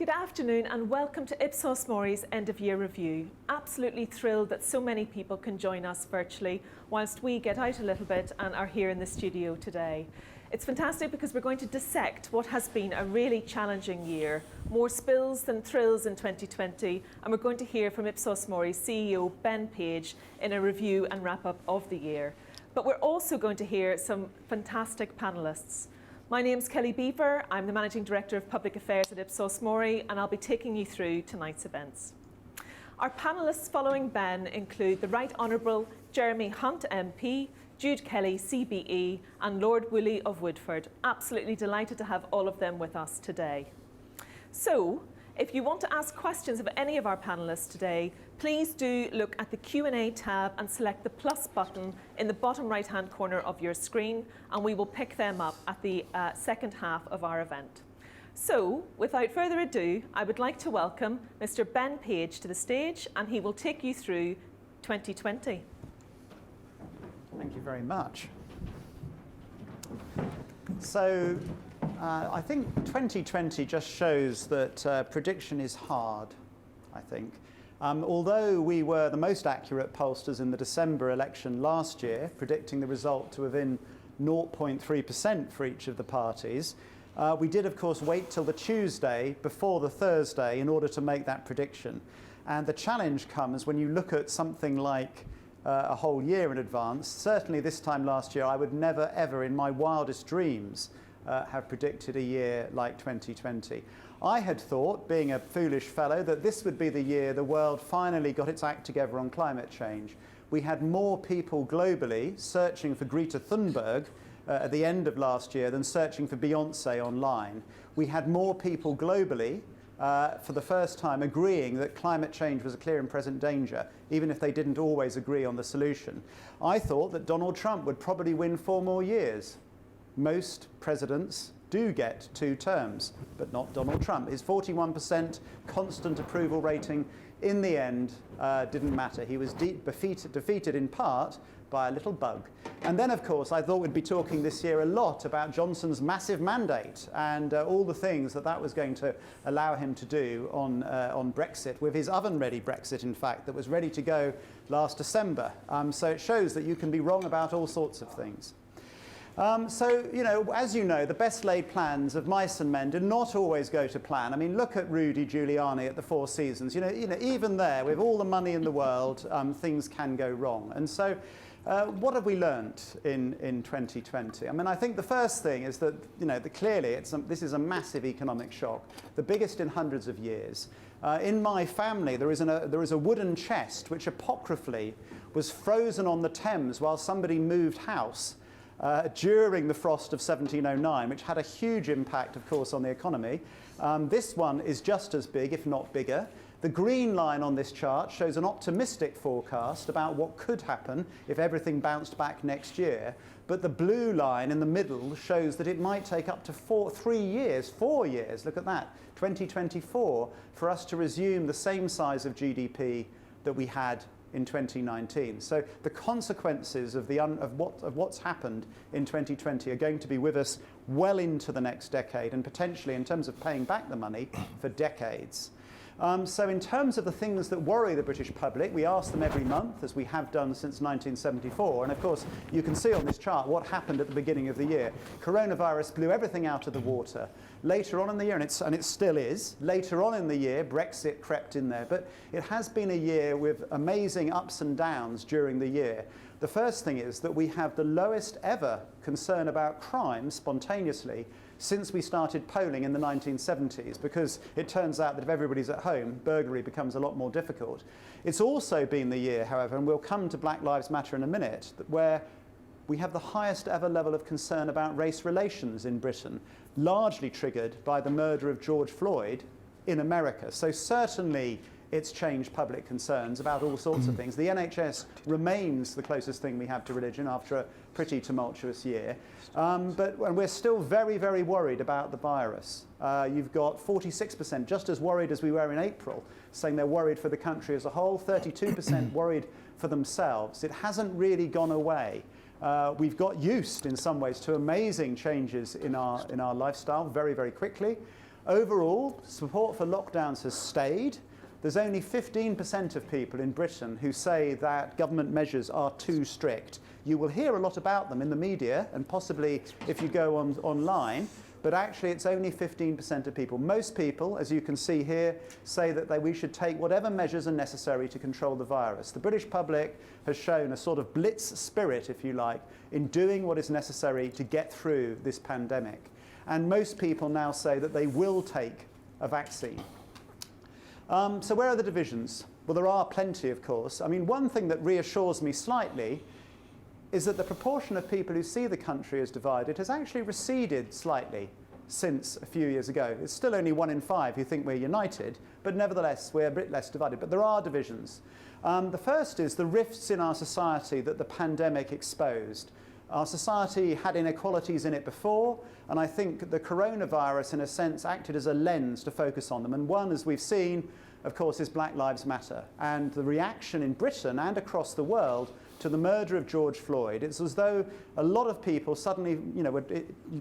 Good afternoon and welcome to Ipsos MORI's end of year review. Absolutely thrilled that so many people can join us virtually whilst we get out a little bit and are here in the studio today. It's fantastic because we're going to dissect what has been a really challenging year. More spills than thrills in 2020, and we're going to hear from Ipsos MORI's CEO Ben Page in a review and wrap up of the year. But we're also going to hear some fantastic panellists. My name's Kelly Beaver, I'm the Managing Director of Public Affairs at Ipsos MORI, and I'll be taking you through tonight's events. Our panellists following Ben include the Right Honourable Jeremy Hunt MP, Jude Kelly CBE and Lord Woolley of Woodford. Absolutely delighted to have all of them with us today. So, if you want to ask questions of any of our panellists today, please do look at the Q&A tab and select the plus button in the bottom right-hand corner of your screen, and we will pick them up at the second half of our event. So, without further ado, I would like to welcome Mr. Ben Page to the stage, and he will take you through 2020. Thank you very much. So, I think 2020 just shows that prediction is hard, I think. Although we were the most accurate pollsters in the December election last year, predicting the result to within 0.3% for each of the parties, we did, of course, wait till the Tuesday before the Thursday in order to make that prediction. And the challenge comes when you look at something like a whole year in advance. Certainly this time last year, I would never, ever in my wildest dreams have predicted a year like 2020. I had thought, being a foolish fellow, that this would be the year the world finally got its act together on climate change. We had more people globally searching for Greta Thunberg at the end of last year than searching for Beyonce online. We had more people globally for the first time agreeing that climate change was a clear and present danger, even if they didn't always agree on the solution. I thought that Donald Trump would probably win 4 more years. Most presidents do get 2 terms, but not Donald Trump. His 41% constant approval rating in the end didn't matter. He was defeated in part by a little bug. And then, of course, I thought we'd be talking this year a lot about Johnson's massive mandate and all the things that was going to allow him to do on Brexit, with his oven-ready Brexit, in fact, that was ready to go last December. So it shows that you can be wrong about all sorts of things. So, as you know, the best laid plans of mice and men do not always go to plan. I mean, look at Rudy Giuliani at the Four Seasons. Even there, with all the money in the world, things can go wrong. And so, what have we learnt in 2020? I mean, I think the first thing is that, clearly this is a massive economic shock, the biggest in hundreds of years. In my family, there is a wooden chest which apocryphally was frozen on the Thames while somebody moved house during the frost of 1709, which had a huge impact, of course, on the economy. This one is just as big, if not bigger. The green line on this chart shows an optimistic forecast about what could happen if everything bounced back next year. But the blue line in the middle shows that it might take up to 4 years, look at that, 2024, for us to resume the same size of GDP that we had in 2019. So the consequences of what's happened in 2020 are going to be with us well into the next decade, and potentially, in terms of paying back the money, for decades. So in terms of the things that worry the British public, we ask them every month, as we have done since 1974. And of course, you can see on this chart what happened at the beginning of the year. Coronavirus blew everything out of the water. Later on in the year, and it still is, later on in the year, Brexit crept in there. But it has been a year with amazing ups and downs during the year. The first thing is that we have the lowest ever concern about crime spontaneously since we started polling in the 1970s, because it turns out that if everybody's at home, burglary becomes a lot more difficult. It's also been the year, however, and we'll come to Black Lives Matter in a minute, where we have the highest ever level of concern about race relations in Britain, largely triggered by the murder of George Floyd in America. So certainly it's changed public concerns about all sorts of things. The NHS remains the closest thing we have to religion after a pretty tumultuous year. But we're still very, very worried about the virus. You've got 46%, just as worried as we were in April, saying they're worried for the country as a whole, 32% worried for themselves. It hasn't really gone away. We've got used, in some ways, to amazing changes in our lifestyle very, very quickly. Overall, support for lockdowns has stayed. There's only 15% of people in Britain who say that government measures are too strict. You will hear a lot about them in the media and possibly if you go online, but actually it's only 15% of people. Most people, as you can see here, say that we should take whatever measures are necessary to control the virus. The British public has shown a sort of blitz spirit, if you like, in doing what is necessary to get through this pandemic. And most people now say that they will take a vaccine. So where are the divisions? Well, there are plenty, of course. I mean, one thing that reassures me slightly is that the proportion of people who see the country as divided has actually receded slightly since a few years ago. It's still only 1 in 5 who think we're united, but nevertheless, we're a bit less divided. But there are divisions. The first is the rifts in our society that the pandemic exposed. Our society had inequalities in it before, and I think the coronavirus, in a sense, acted as a lens to focus on them. And one, as we've seen, of course, is Black Lives Matter. And the reaction in Britain and across the world to the murder of George Floyd, it's as though a lot of people suddenly,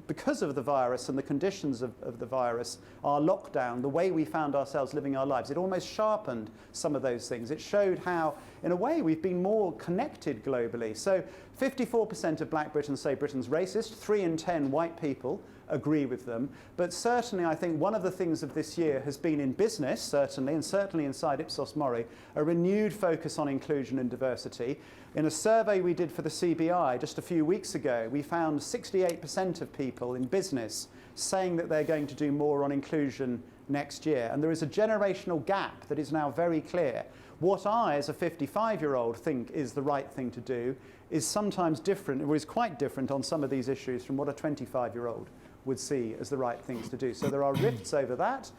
because of the virus and the conditions of the virus, our lockdown, the way we found ourselves living our lives, it almost sharpened some of those things. It showed how, in a way, we've been more connected globally. So 54% of Black Britons say Britain's racist, 3 in 10 white people agree with them. But certainly I think one of the things of this year has been in business, certainly, and certainly inside Ipsos MORI, a renewed focus on inclusion and diversity. In a survey we did for the CBI just a few weeks ago, we found 68% of people in business saying that they're going to do more on inclusion next year. And there is a generational gap that is now very clear. What I, as a 55-year-old, think is the right thing to do is sometimes different, or is quite different on some of these issues from what a 25-year-old would see as the right things to do. So there are rifts over that.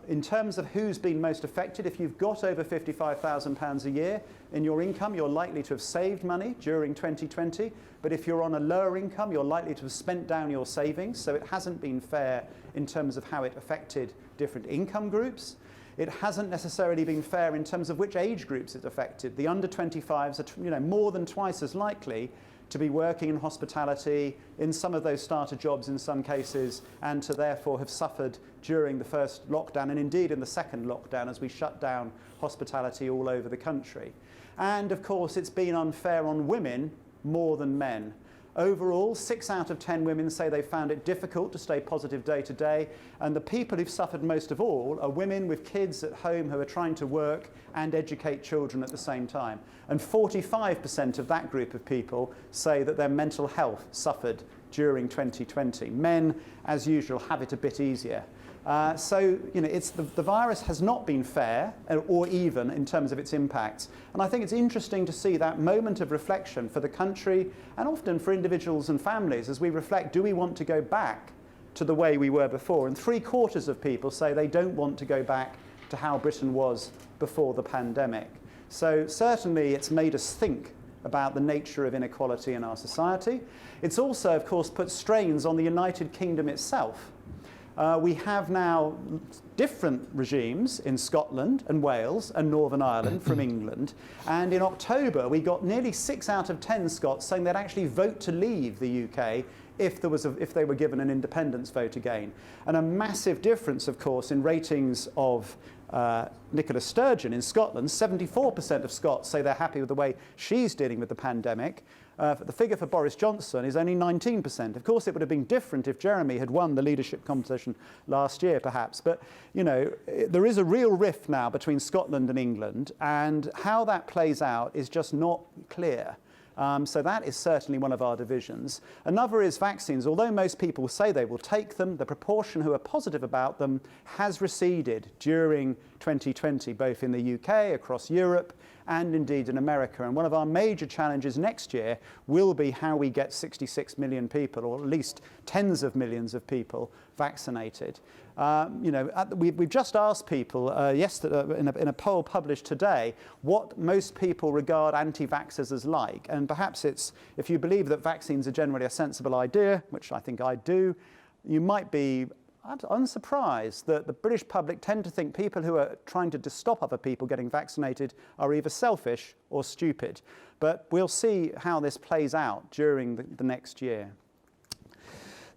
In terms of who's been most affected, if you've got over £55,000 a year in your income, you're likely to have saved money during 2020. But if you're on a lower income, you're likely to have spent down your savings. So it hasn't been fair in terms of how it affected different income groups. It hasn't necessarily been fair in terms of which age groups it affected. The under 25s are more than twice as likely to be working in hospitality, in some of those starter jobs in some cases, and to therefore have suffered during the first lockdown and indeed in the second lockdown as we shut down hospitality all over the country. And of course it's been unfair on women more than men. Overall, 6 out of 10 women say they found it difficult to stay positive day to day, and the people who've suffered most of all are women with kids at home who are trying to work and educate children at the same time. And 45% of that group of people say that their mental health suffered during 2020. Men, as usual, have it a bit easier. So the virus has not been fair or even in terms of its impacts. And I think it's interesting to see that moment of reflection for the country and often for individuals and families as we reflect, do we want to go back to the way we were before? And 3/4 of people say they don't want to go back to how Britain was before the pandemic. So certainly it's made us think about the nature of inequality in our society. It's also, of course, put strains on the United Kingdom itself. We have now different regimes in Scotland and Wales and Northern Ireland from England. And in October, we got nearly 6 out of 10 Scots saying they'd actually vote to leave the UK if they were given an independence vote again. And a massive difference, of course, in ratings of Nicola Sturgeon in Scotland. 74% of Scots say they're happy with the way she's dealing with the pandemic. The figure for Boris Johnson is only 19%. Of course, it would have been different if Jeremy had won the leadership competition last year, perhaps. But, there is a real rift now between Scotland and England, and how that plays out is just not clear. So that is certainly one of our divisions. Another is vaccines. Although most people say they will take them, the proportion who are positive about them has receded during 2020, both in the UK, across Europe, and indeed in America. And one of our major challenges next year will be how we get 66 million people, or at least tens of millions of people, vaccinated. We've just asked people yesterday in a poll published today what most people regard anti-vaxxers as like. And perhaps it's, if you believe that vaccines are generally a sensible idea, which I think I do, you might be unsurprised that the British public tend to think people who are trying to stop other people getting vaccinated are either selfish or stupid. But we'll see how this plays out during the next year.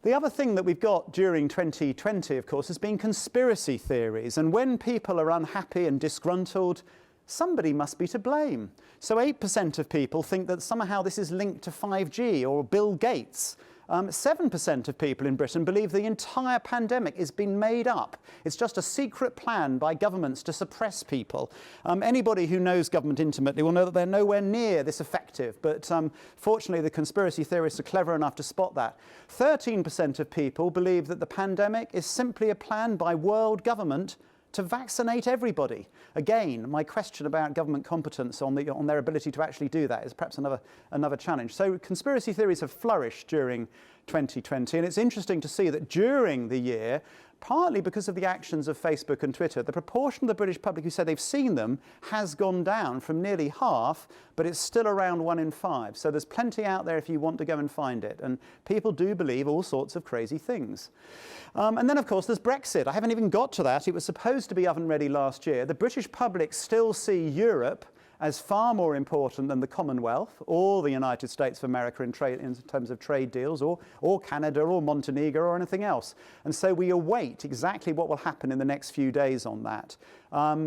The other thing that we've got during 2020, of course, has been conspiracy theories. And when people are unhappy and disgruntled, somebody must be to blame. So 8% of people think that somehow this is linked to 5G or Bill Gates. 7% of people in Britain believe the entire pandemic has been made up. It's just a secret plan by governments to suppress people. Anybody who knows government intimately will know that they're nowhere near this effective, but fortunately the conspiracy theorists are clever enough to spot that. 13% of people believe that the pandemic is simply a plan by world government to vaccinate everybody. Again, my question about government competence on their ability to actually do that is perhaps another challenge. So conspiracy theories have flourished during 2020, and it's interesting to see that during the year, partly because of the actions of Facebook and Twitter, the proportion of the British public who say they've seen them has gone down from nearly half, but it's still around 1 in 5. So there's plenty out there if you want to go and find it. And people do believe all sorts of crazy things. And then, of course, there's Brexit. I haven't even got to that. It was supposed to be oven ready last year. The British public still see Europe as far more important than the Commonwealth or the United States of America in terms of trade deals, or Canada or Montenegro or anything else. And so we await exactly what will happen in the next few days on that. I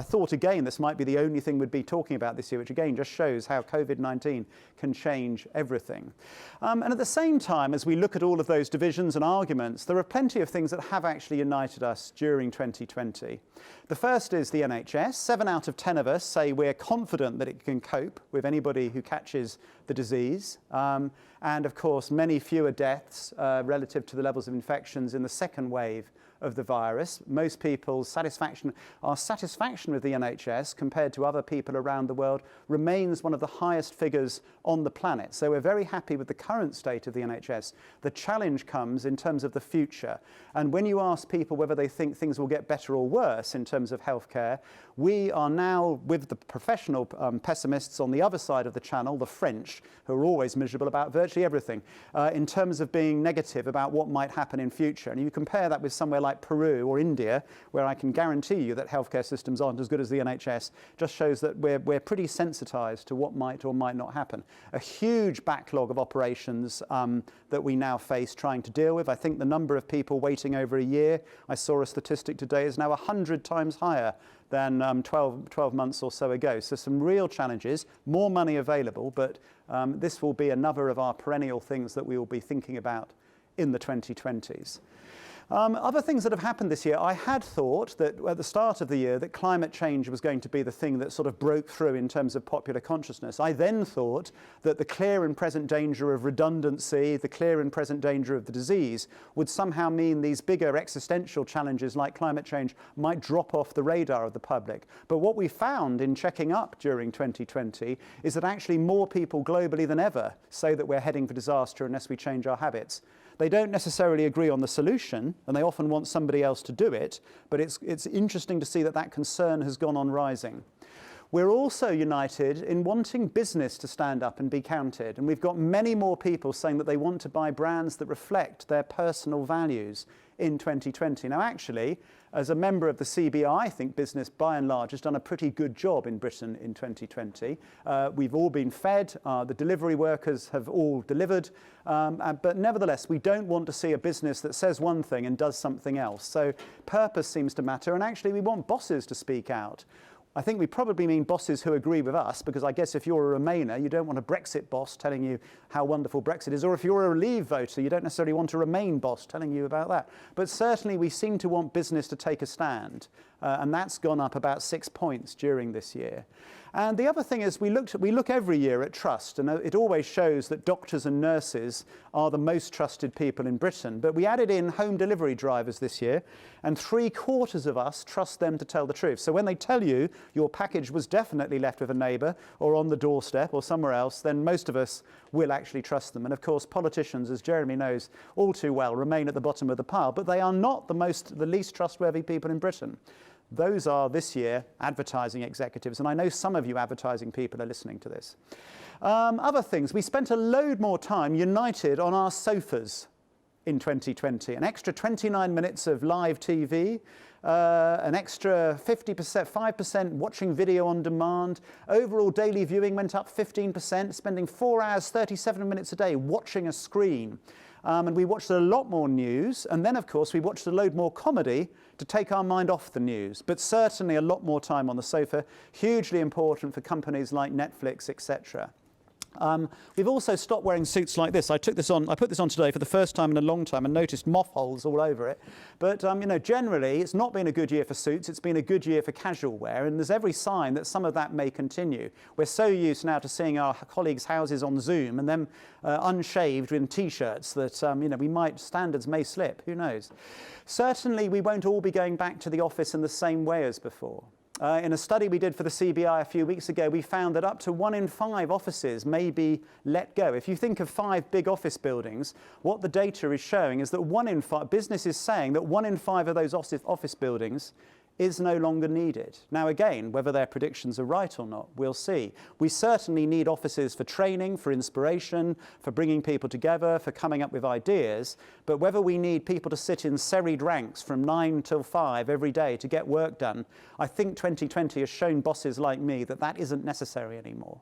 thought again this might be the only thing we'd be talking about this year, which again just shows how COVID-19 can change everything. And at the same time, as we look at all of those divisions and arguments, there are plenty of things that have actually united us during 2020. The first is the NHS. 7 out of 10 of us say we're confident that it can cope with anybody who catches the disease. And of course, many fewer deaths relative to the levels of infections in the second wave of the virus. Most people's satisfaction with the NHS compared to other people around the world remains one of the highest figures on the planet. So we're very happy with the current state of the NHS. The challenge comes in terms of the future. And when you ask people whether they think things will get better or worse in terms of healthcare, we are now, with the professional pessimists on the other side of the channel, the French, who are always miserable about virtually everything, in terms of being negative about what might happen in future. And you compare that with somewhere like Peru or India, where I can guarantee you that healthcare systems aren't as good as the NHS, just shows that we're pretty sensitized to what might or might not happen. A huge backlog of operations that we now face trying to deal with. I think the number of people waiting over a year, I saw a statistic today, is now 100 times higher than 12 months or so ago. So some real challenges, more money available, but this will be another of our perennial things that we will be thinking about in the 2020s. Other things that have happened this year, I had thought that at the start of the year that climate change was going to be the thing that sort of broke through in terms of popular consciousness. I then thought that the clear and present danger of redundancy, the clear and present danger of the disease would somehow mean these bigger existential challenges like climate change might drop off the radar of the public. But what we found in checking up during 2020 is that actually more people globally than ever say that we're heading for disaster unless we change our habits. They don't necessarily agree on the solution, and they often want somebody else to do it, but it's interesting to see that that concern has gone on rising. We're also united in wanting business to stand up and be counted, and we've got many more people saying that they want to buy brands that reflect their personal values in 2020. Now actually, as a member of the CBE, I think business by and large has done a pretty good job in Britain in 2020. We've all been fed, the delivery workers have all delivered, but nevertheless we don't want to see a business that says one thing and does something else. So purpose seems to matter, and actually we want bosses to speak out. I think we probably mean bosses who agree with us, because I guess if you're a Remainer, you don't want a Brexit boss telling you how wonderful Brexit is, or if you're a Leave voter, you don't necessarily want a Remain boss telling you about that. But certainly we seem to want business to take a stand, and that's gone up about 6 points during this year. And the other thing is we look every year at trust, and it always shows that doctors and nurses are the most trusted people in Britain. But we added in home delivery drivers this year, and 3/4 of us trust them to tell the truth. So when they tell you your package was definitely left with a neighbour or on the doorstep or somewhere else, then most of us will actually trust them. And of course, politicians, as Jeremy knows all too well, remain at the bottom of the pile, but they are not the least trustworthy people in Britain. Those are, this year, advertising executives, and I know some of you advertising people are listening to this. Other things, we spent a load more time united on our sofas in 2020. An extra 29 minutes of live TV, an extra 50%, 5% watching video on demand. Overall daily viewing went up 15%, spending 4 hours, 37 minutes a day watching a screen. And we watched a lot more news, and then of course we watched a load more comedy to take our mind off the news, but certainly a lot more time on the sofa, hugely important for companies like Netflix, etc. We've also stopped wearing suits like this. I put this on today for the first time in a long time and noticed moth holes all over it. But you know, generally, it's not been a good year for suits. It's been a good year for casual wear, and there's every sign that some of that may continue. We're so used now to seeing our colleagues' houses on Zoom and them unshaved in T-shirts that you know, standards may slip. Who knows? Certainly, we won't all be going back to the office in the same way as before. In a study we did for the CBI a few weeks ago, we found that up to 1 in 5 offices may be let go. If you think of 5 big office buildings, what the data is showing is that 1 in 5, business is saying that 1 in 5 of those office buildings is no longer needed. Now again, whether their predictions are right or not, we'll see. We certainly need offices for training, for inspiration, for bringing people together, for coming up with ideas, but whether we need people to sit in serried ranks from 9 till 5 every day to get work done, I think 2020 has shown bosses like me that that isn't necessary anymore.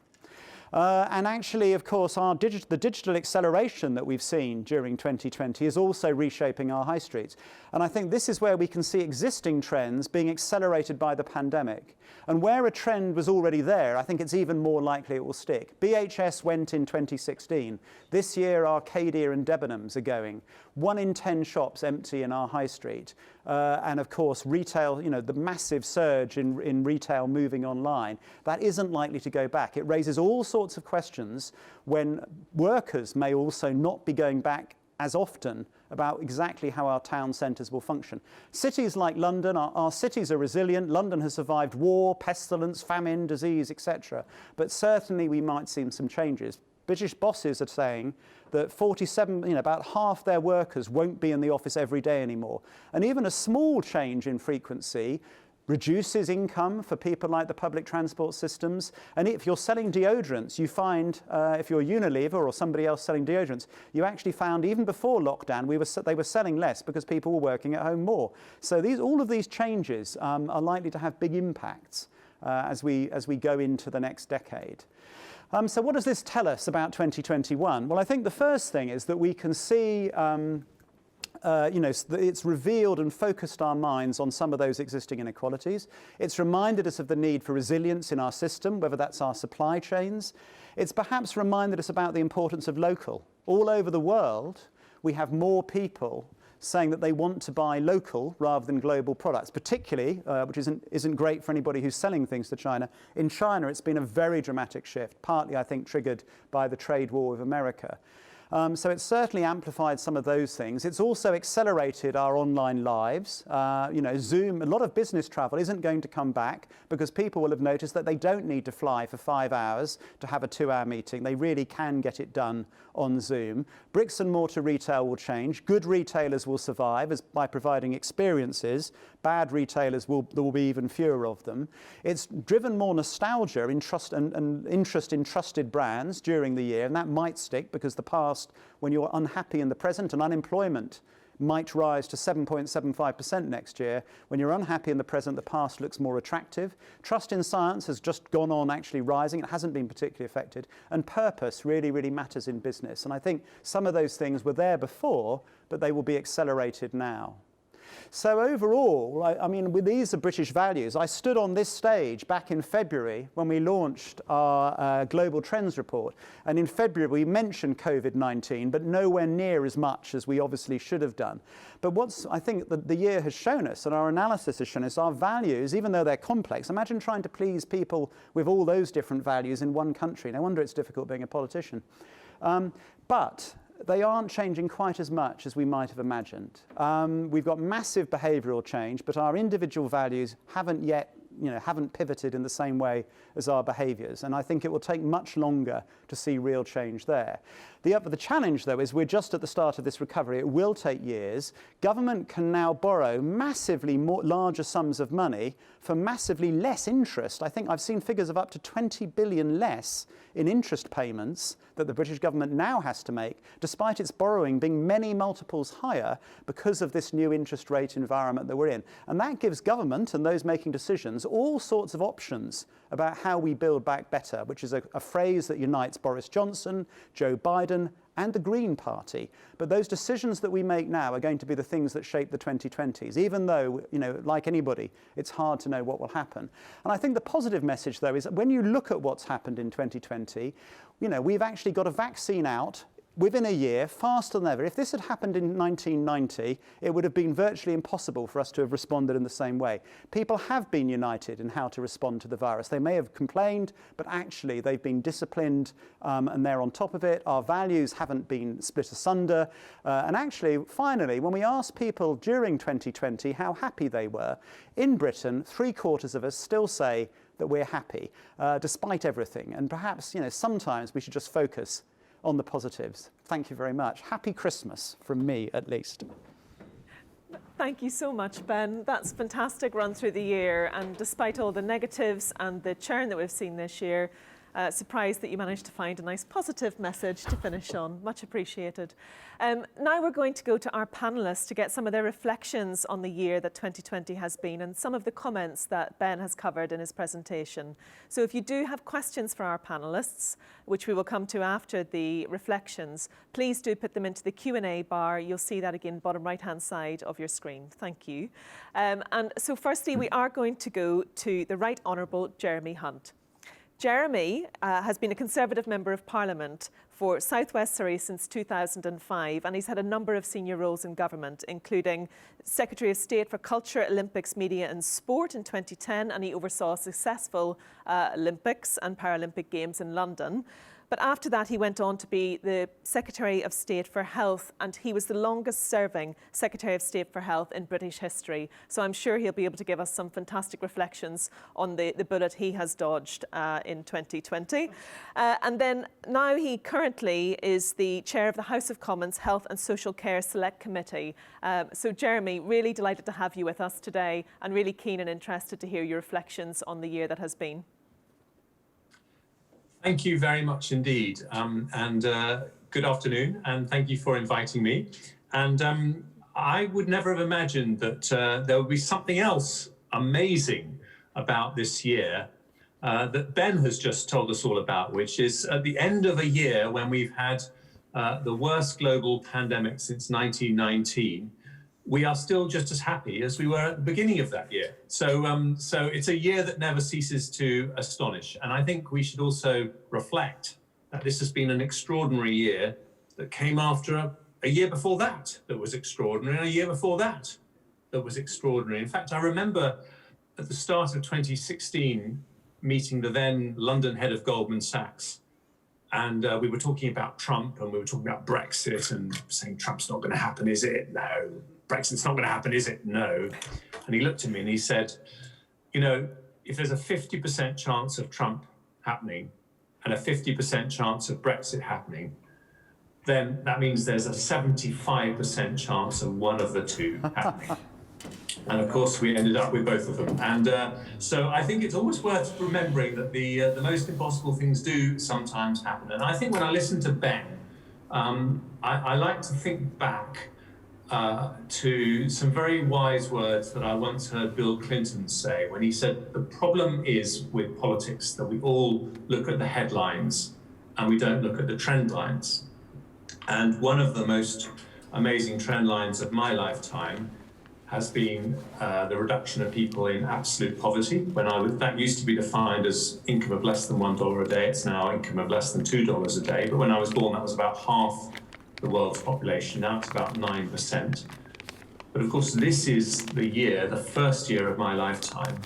And actually, of course, the digital acceleration that we've seen during 2020 is also reshaping our high streets. And I think this is where we can see existing trends being accelerated by the pandemic. And where a trend was already there, I think it's even more likely it will stick. BHS went in 2016. This year, Arcadia and Debenhams are going. 1 in 10 shops empty in our high street. And of course, retail, you know, the massive surge in retail moving online, that isn't likely to go back. It raises all sorts of questions when workers may also not be going back as often about exactly how our town centres will function. Cities like London, our cities are resilient. London has survived war, pestilence, famine, disease, etc. But certainly we might see some changes. British bosses are saying that 47, you know, about half their workers won't be in the office every day anymore. And even a small change in frequency reduces income for people like the public transport systems. And if you're selling deodorants, you find, if you're Unilever or somebody else selling deodorants, you actually found even before lockdown, they were selling less because people were working at home more. So all of these changes are likely to have big impacts as we go into the next decade. So what does this tell us about 2021? Well, I think the first thing is that we can see you know, it's revealed and focused our minds on some of those existing inequalities. It's reminded us of the need for resilience in our system, whether that's our supply chains. It's perhaps reminded us about the importance of local. All over the world, we have more people saying that they want to buy local rather than global products, particularly, which isn't great for anybody who's selling things to China. In China, it's been a very dramatic shift, partly, I think, triggered by the trade war with America. So it's certainly amplified some of those things. It's also accelerated our online lives. You know, Zoom, a lot of business travel isn't going to come back because people will have noticed that they don't need to fly for 5 hours to have a 2-hour meeting. They really can get it done on Zoom. Bricks and mortar retail will change. Good retailers will survive by providing experiences. Bad retailers there will be even fewer of them. It's driven more nostalgia and interest in trusted brands during the year, and that might stick because the past, when you're unhappy in the present, and unemployment might rise to 7.75% next year. When you're unhappy in the present, the past looks more attractive. Trust in science has just gone on actually rising. It hasn't been particularly affected. And purpose really, really matters in business. And I think some of those things were there before, but they will be accelerated now. So overall, I mean, these are British values. I stood on this stage back in February when we launched our Global Trends Report. And in February, we mentioned COVID-19, but nowhere near as much as we obviously should have done. But I think the year has shown us, and our analysis has shown us, our values, even though they're complex, imagine trying to please people with all those different values in one country. No wonder it's difficult being a politician. But they aren't changing quite as much as we might have imagined. We've got massive behavioural change, but our individual values haven't pivoted in the same way as our behaviours. And I think it will take much longer to see real change there. The challenge, though, is we're just at the start of this recovery. It will take years. Government can now borrow massively larger sums of money for massively less interest. I think I've seen figures of up to 20 billion less in interest payments that the British government now has to make, despite its borrowing being many multiples higher because of this new interest rate environment that we're in. And that gives government and those making decisions all sorts of options about how we build back better, which is a phrase that unites Boris Johnson, Joe Biden, and the Green Party. But those decisions that we make now are going to be the things that shape the 2020s, even though, like anybody, it's hard to know what will happen. And I think the positive message, though, is that when you look at what's happened in 2020, we've actually got a vaccine out within a year, faster than ever. If this had happened in 1990, it would have been virtually impossible for us to have responded in the same way. People have been united in how to respond to the virus. They may have complained, but actually they've been disciplined and they're on top of it. Our values haven't been split asunder. And actually, finally, when we asked people during 2020 how happy they were, in Britain, 3/4 of us still say that we're happy, despite everything. And perhaps, sometimes we should just focus on the positives. Thank you very much. Happy Christmas from me, at least. Thank you so much, Ben. That's a fantastic run through the year. And despite all the negatives and the churn that we've seen this year, surprised that you managed to find a nice positive message to finish on. Much appreciated. Now we're going to go to our panellists to get some of their reflections on the year that 2020 has been and some of the comments that Ben has covered in his presentation. So if you do have questions for our panellists, which we will come to after the reflections, please do put them into the Q&A bar. You'll see that again, bottom right-hand side of your screen. Thank you. And so firstly, we are going to go to the Right Honourable Jeremy Hunt. Jeremy has been a Conservative Member of Parliament for South West Surrey since 2005, and he's had a number of senior roles in government, including Secretary of State for Culture, Olympics, Media and Sport in 2010, and he oversaw successful Olympics and Paralympic Games in London. But after that, he went on to be the Secretary of State for Health, and he was the longest serving Secretary of State for Health in British history. So I'm sure he'll be able to give us some fantastic reflections on the bullet he has dodged in 2020. And then now he currently is the Chair of the House of Commons Health and Social Care Select Committee. So Jeremy, really delighted to have you with us today and really keen and interested to hear your reflections on the year that has been. Thank you very much indeed, and good afternoon, and thank you for inviting me. And I would never have imagined that there would be something else amazing about this year that Ben has just told us all about, which is at the end of a year when we've had the worst global pandemic since 1919, we are still just as happy as we were at the beginning of that year. So it's a year that never ceases to astonish. And I think we should also reflect that this has been an extraordinary year that came after a year before that was extraordinary, and a year before that was extraordinary. In fact, I remember at the start of 2016 meeting the then London head of Goldman Sachs. And we were talking about Trump, and we were talking about Brexit and saying, Trump's not going to happen, is it? No. Brexit's not going to happen, is it? No. And he looked at me and he said, if there's a 50% chance of Trump happening and a 50% chance of Brexit happening, then that means there's a 75% chance of one of the two happening. And of course, we ended up with both of them. And so I think it's always worth remembering that the most impossible things do sometimes happen. And I think when I listen to Ben, I like to think back to some very wise words that I once heard Bill Clinton say when he said, the problem is with politics that we all look at the headlines and we don't look at the trend lines. And one of the most amazing trend lines of my lifetime has been the reduction of people in absolute poverty. That used to be defined as income of less than $1 a day. It's now income of less than $2 a day. But when I was born, that was about half the world's population. Now it's about 9%. But of course, this is the first year of my lifetime,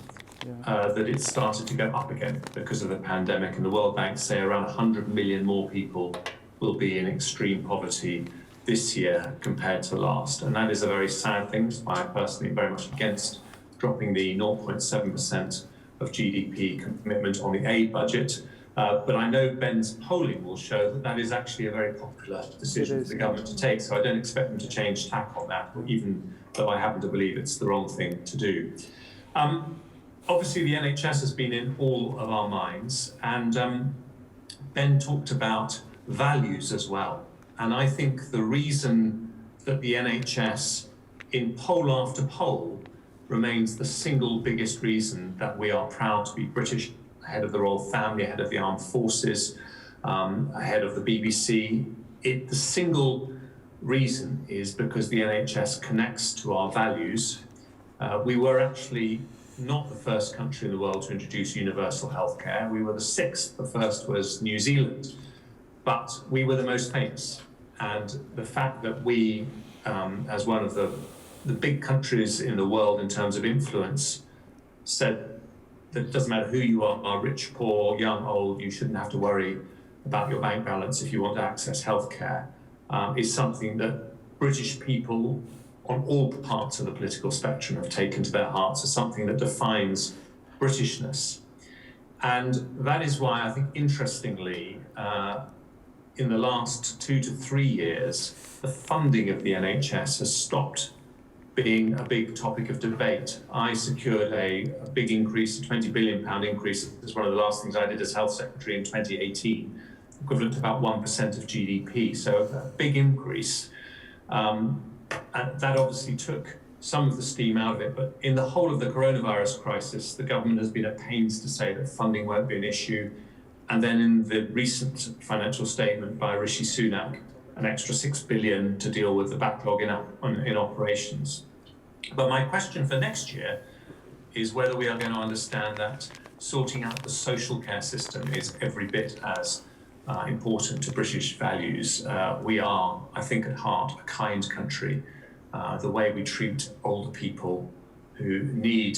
that it started to go up again because of the pandemic. And the World Bank say around 100 million more people will be in extreme poverty this year compared to last. And that is a very sad thing. That's why I personally am very much against dropping the 0.7% of GDP commitment on the aid budget. But I know Ben's polling will show that that is actually a very popular decision for the government to take. So I don't expect them to change tack on that, even though I happen to believe it's the wrong thing to do. Obviously, the NHS has been in all of our minds. And Ben talked about values as well. And I think the reason that the NHS, in poll after poll, remains the single biggest reason that we are proud to be British, ahead of the royal family, ahead of the armed forces, ahead of the BBC. The single reason is because the NHS connects to our values. We were actually not the first country in the world to introduce universal healthcare. We were the sixth. The first was New Zealand, but we were the most famous. And the fact that we, as one of the big countries in the world in terms of influence, said that it doesn't matter who you are, rich, poor, young, old, you shouldn't have to worry about your bank balance if you want to access healthcare, is something that British people on all parts of the political spectrum have taken to their hearts as something that defines Britishness. And that is why I think, interestingly, in the last 2 to 3 years, the funding of the NHS has stopped being a big topic of debate. I secured a big increase, a £20 billion increase. It was one of the last things I did as Health Secretary in 2018, equivalent to about 1% of GDP. So a big increase. And that obviously took some of the steam out of it. But in the whole of the coronavirus crisis, the government has been at pains to say that funding won't be an issue. And then in the recent financial statement by Rishi Sunak, an extra £6 billion to deal with the backlog in operations. But my question for next year is whether we are going to understand that sorting out the social care system is every bit as important to British values. We are, I think, at heart, a kind country. The way we treat older people who need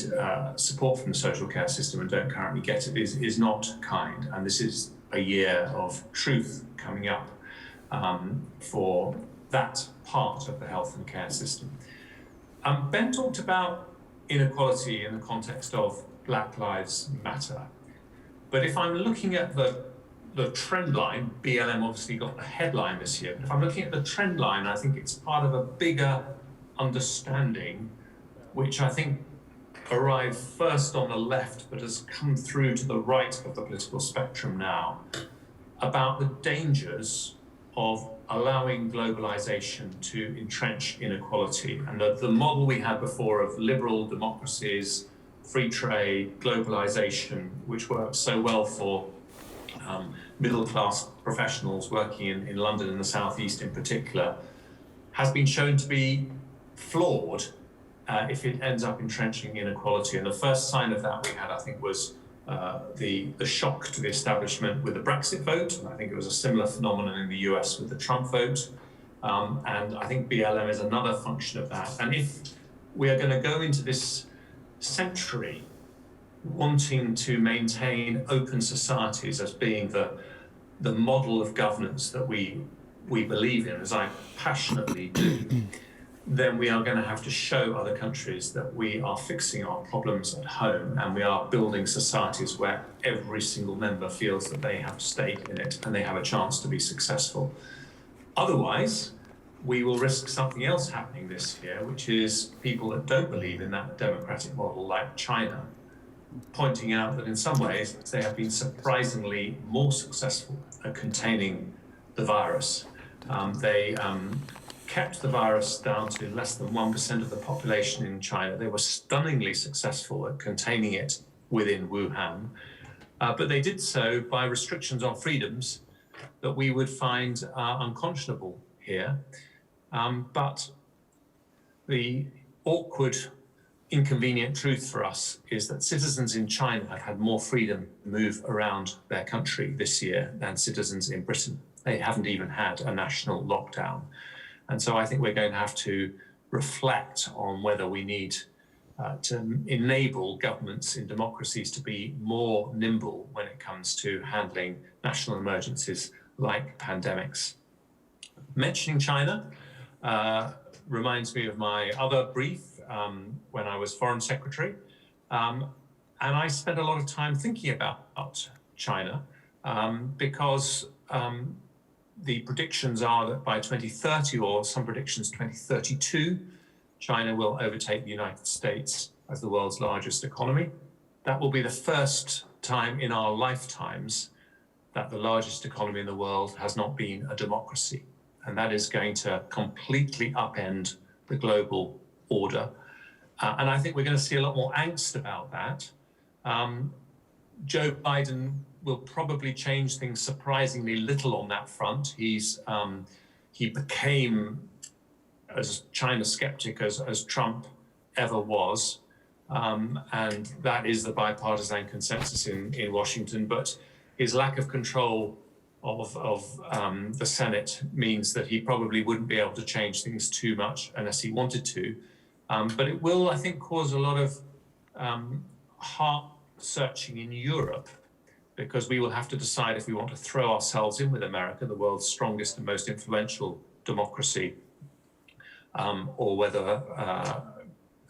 support from the social care system and don't currently get it is not kind. And this is a year of truth coming up for that part of the health and care system. Ben talked about inequality in the context of Black Lives Matter. But if I'm looking at the trend line, BLM obviously got the headline this year, but if I'm looking at the trend line, I think it's part of a bigger understanding, which I think arrived first on the left, but has come through to the right of the political spectrum now, about the dangers of allowing globalization to entrench inequality. And the model we had before of liberal democracies, free trade, globalization, which worked so well for middle-class professionals working in London and the Southeast in particular, has been shown to be flawed if it ends up entrenching inequality. And the first sign of that we had, I think, was the shock to the establishment with the Brexit vote. And I think it was a similar phenomenon in the US with the Trump vote. And I think BLM is another function of that. And if we are going to go into this century wanting to maintain open societies as being the model of governance that we believe in, as I passionately do, then we are going to have to show other countries that we are fixing our problems at home and we are building societies where every single member feels that they have a stake in it and they have a chance to be successful. Otherwise, we will risk something else happening this year, which is people that don't believe in that democratic model, like China, pointing out that in some ways they have been surprisingly more successful at containing the virus. They kept the virus down to less than 1% of the population in China. They were stunningly successful at containing it within Wuhan, but they did so by restrictions on freedoms that we would find unconscionable here. But the awkward, inconvenient truth for us is that citizens in China have had more freedom to move around their country this year than citizens in Britain. They haven't even had a national lockdown. And so I think we're going to have to reflect on whether we need to enable governments in democracies to be more nimble when it comes to handling national emergencies like pandemics. Mentioning China reminds me of my other brief when I was Foreign Secretary. And I spent a lot of time thinking about China because the predictions are that by 2030, or some predictions 2032, China will overtake the United States as the world's largest economy. That will be the first time in our lifetimes that the largest economy in the world has not been a democracy. And that is going to completely upend the global order. And I think we're going to see a lot more angst about that. Joe Biden will probably change things surprisingly little on that front. He became as China skeptic as Trump ever was. And that is the bipartisan consensus in Washington. But his lack of control of the Senate means that he probably wouldn't be able to change things too much unless he wanted to. But it will, I think, cause a lot of heart searching in Europe, because we will have to decide if we want to throw ourselves in with America, the world's strongest and most influential democracy, or whether,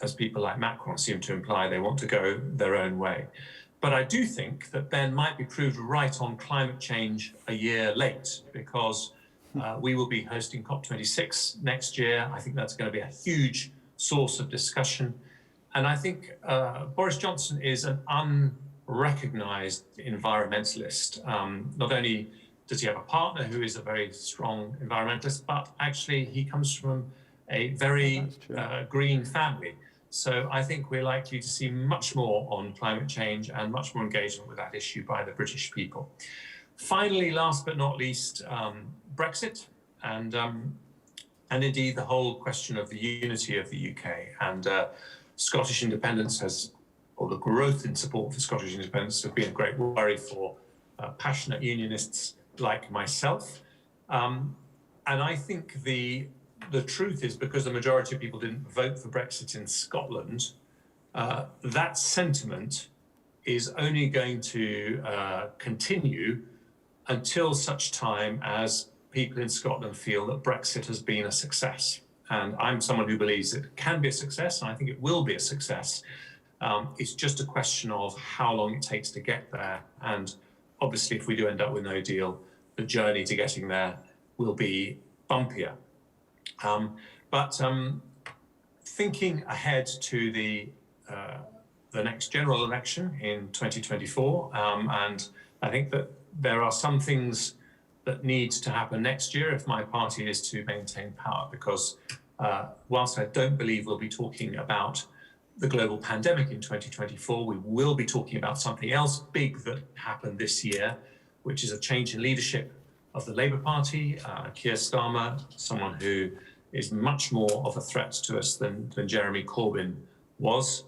as people like Macron seem to imply, they want to go their own way. But I do think that Ben might be proved right on climate change a year late, because we will be hosting COP26 next year. I think that's going to be a huge source of discussion. And I think Boris Johnson is an unrecognized environmentalist. Not only does he have a partner who is a very strong environmentalist, but actually he comes from a very green family. So I think we're likely to see much more on climate change and much more engagement with that issue by the British people. Finally, last but not least, Brexit and indeed the whole question of the unity of the UK. And Scottish independence or the growth in support for Scottish independence has been a great worry for passionate unionists like myself. And I think the truth is, because the majority of people didn't vote for Brexit in Scotland, that sentiment is only going to continue until such time as people in Scotland feel that Brexit has been a success. And I'm someone who believes it can be a success, and I think it will be a success. It's just a question of how long it takes to get there. And obviously, if we do end up with no deal, the journey to getting there will be bumpier. But thinking ahead to the next general election in 2024, and I think that there are some things that need to happen next year if my party is to maintain power, because whilst I don't believe we'll be talking about the global pandemic in 2024, we will be talking about something else big that happened this year, which is a change in leadership of the Labour Party. Keir Starmer, someone who is much more of a threat to us than Jeremy Corbyn was.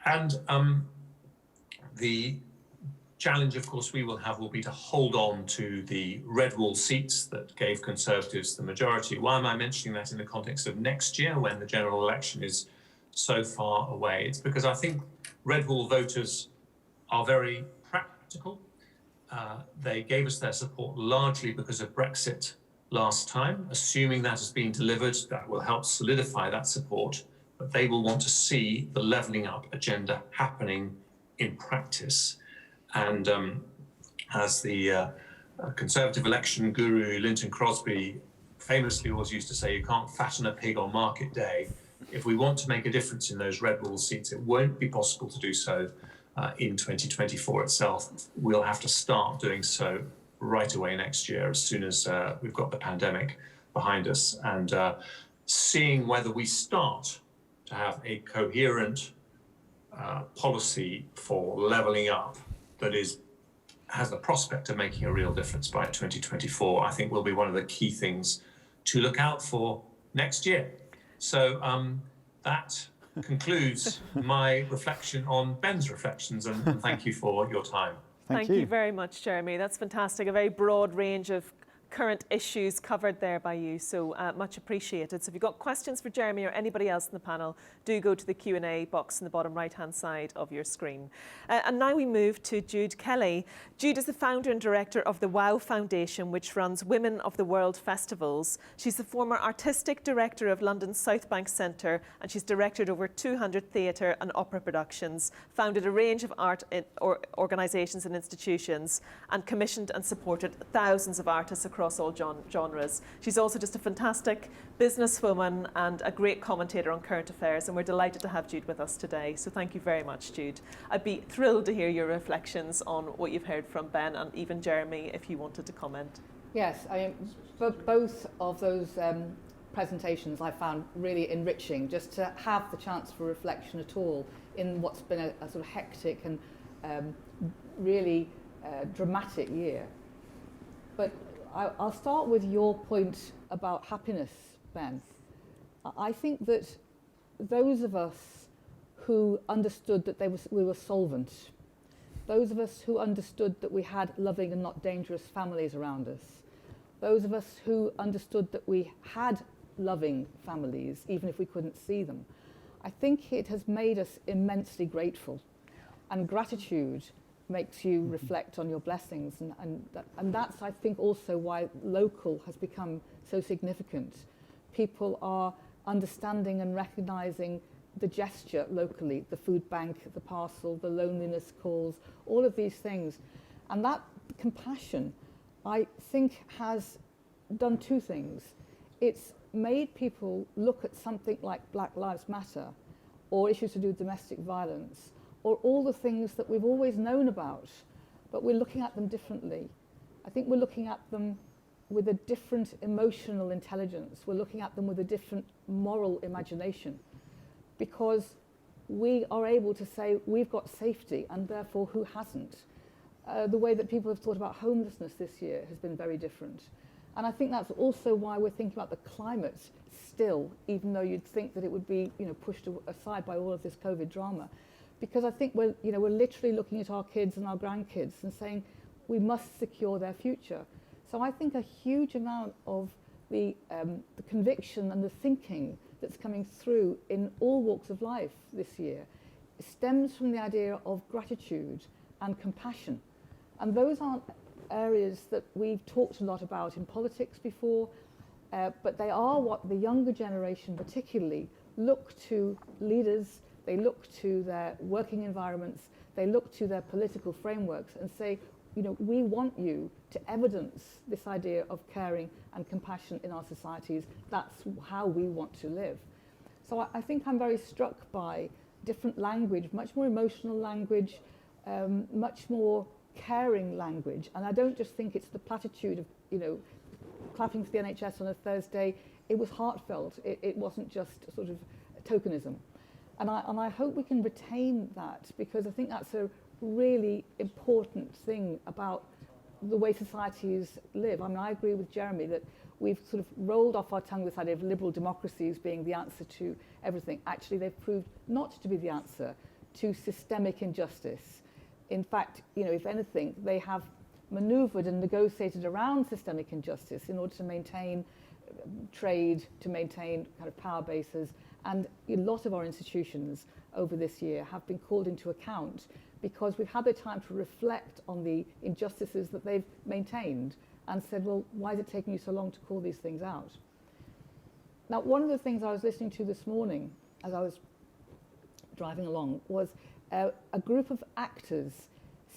And the challenge, of course, we will have will be to hold on to the red wall seats that gave Conservatives the majority. Why am I mentioning that in the context of next year when the general election is so far away? It's because I think red wall voters are very practical. They gave us their support largely because of Brexit last time. Assuming that has been delivered, that will help solidify that support, but they will want to see the levelling up agenda happening in practice. And as the Conservative election guru Linton Crosby famously always used to say, you can't fatten a pig on market day. If we want to make a difference in those red wall seats, it won't be possible to do so in 2024 itself. We'll have to start doing so right away next year, as soon as we've got the pandemic behind us, and seeing whether we start to have a coherent policy for levelling up that has the prospect of making a real difference by 2024, I think will be one of the key things to look out for next year. So that concludes my reflection on Ben's reflections, and thank you for your time. Thank you very much, Jeremy. That's fantastic. A very broad range of current issues covered there by you, so much appreciated. So if you've got questions for Jeremy or anybody else in the panel, do go to the Q&A box in the bottom right-hand side of your screen. And now we move to Jude Kelly. Jude is the founder and director of the WOW Foundation, which runs Women of the World festivals. She's the former artistic director of London's South Bank Centre, and she's directed over 200 theatre and opera productions, founded a range of art organisations and institutions, and commissioned and supported thousands of artists across across all genres. She's also just a fantastic businesswoman and a great commentator on current affairs, and we're delighted to have Jude with us today. So thank you very much, Jude. I'd be thrilled to hear your reflections on what you've heard from Ben and even Jeremy, if you wanted to comment. Yes, both of those presentations I found really enriching, just to have the chance for reflection at all in what's been a sort of hectic and really dramatic year. But I'll start with your point about happiness, Ben. I think that those of us who understood that we were solvent, those of us who understood that we had loving and not dangerous families around us, those of us who understood that we had loving families, even if we couldn't see them, I think it has made us immensely grateful. And gratitude makes you reflect on your blessings. And that's, I think, also why local has become so significant. People are understanding and recognising the gesture locally, the food bank, the parcel, the loneliness calls, all of these things. And that compassion, I think, has done two things. It's made people look at something like Black Lives Matter or issues to do with domestic violence or all the things that we've always known about, but we're looking at them differently. I think we're looking at them with a different emotional intelligence. We're looking at them with a different moral imagination, because we are able to say we've got safety and therefore who hasn't. The way that people have thought about homelessness this year has been very different. And I think that's also why we're thinking about the climate still, even though you'd think that it would be, pushed aside by all of this COVID drama. Because I think we're literally looking at our kids and our grandkids and saying we must secure their future. So I think a huge amount of the conviction and the thinking that's coming through in all walks of life this year stems from the idea of gratitude and compassion. And those aren't areas that we've talked a lot about in politics before, but they are what the younger generation particularly look to leaders, they look to their working environments, they look to their political frameworks and say, we want you to evidence this idea of caring and compassion in our societies. That's how we want to live. So I think I'm very struck by different language, much more emotional language, much more caring language. And I don't just think it's the platitude of, clapping for the NHS on a Thursday. It was heartfelt. It wasn't just sort of tokenism. And I hope we can retain that, because I think that's a really important thing about the way societies live. I mean, I agree with Jeremy that we've sort of rolled off our tongue this idea of liberal democracies being the answer to everything. Actually, they've proved not to be the answer to systemic injustice. In fact, if anything, they have manoeuvred and negotiated around systemic injustice in order to maintain trade, to maintain kind of power bases. And a lot of our institutions over this year have been called into account because we've had the time to reflect on the injustices that they've maintained and said, well, why is it taking you so long to call these things out? Now, one of the things I was listening to this morning as I was driving along was a group of actors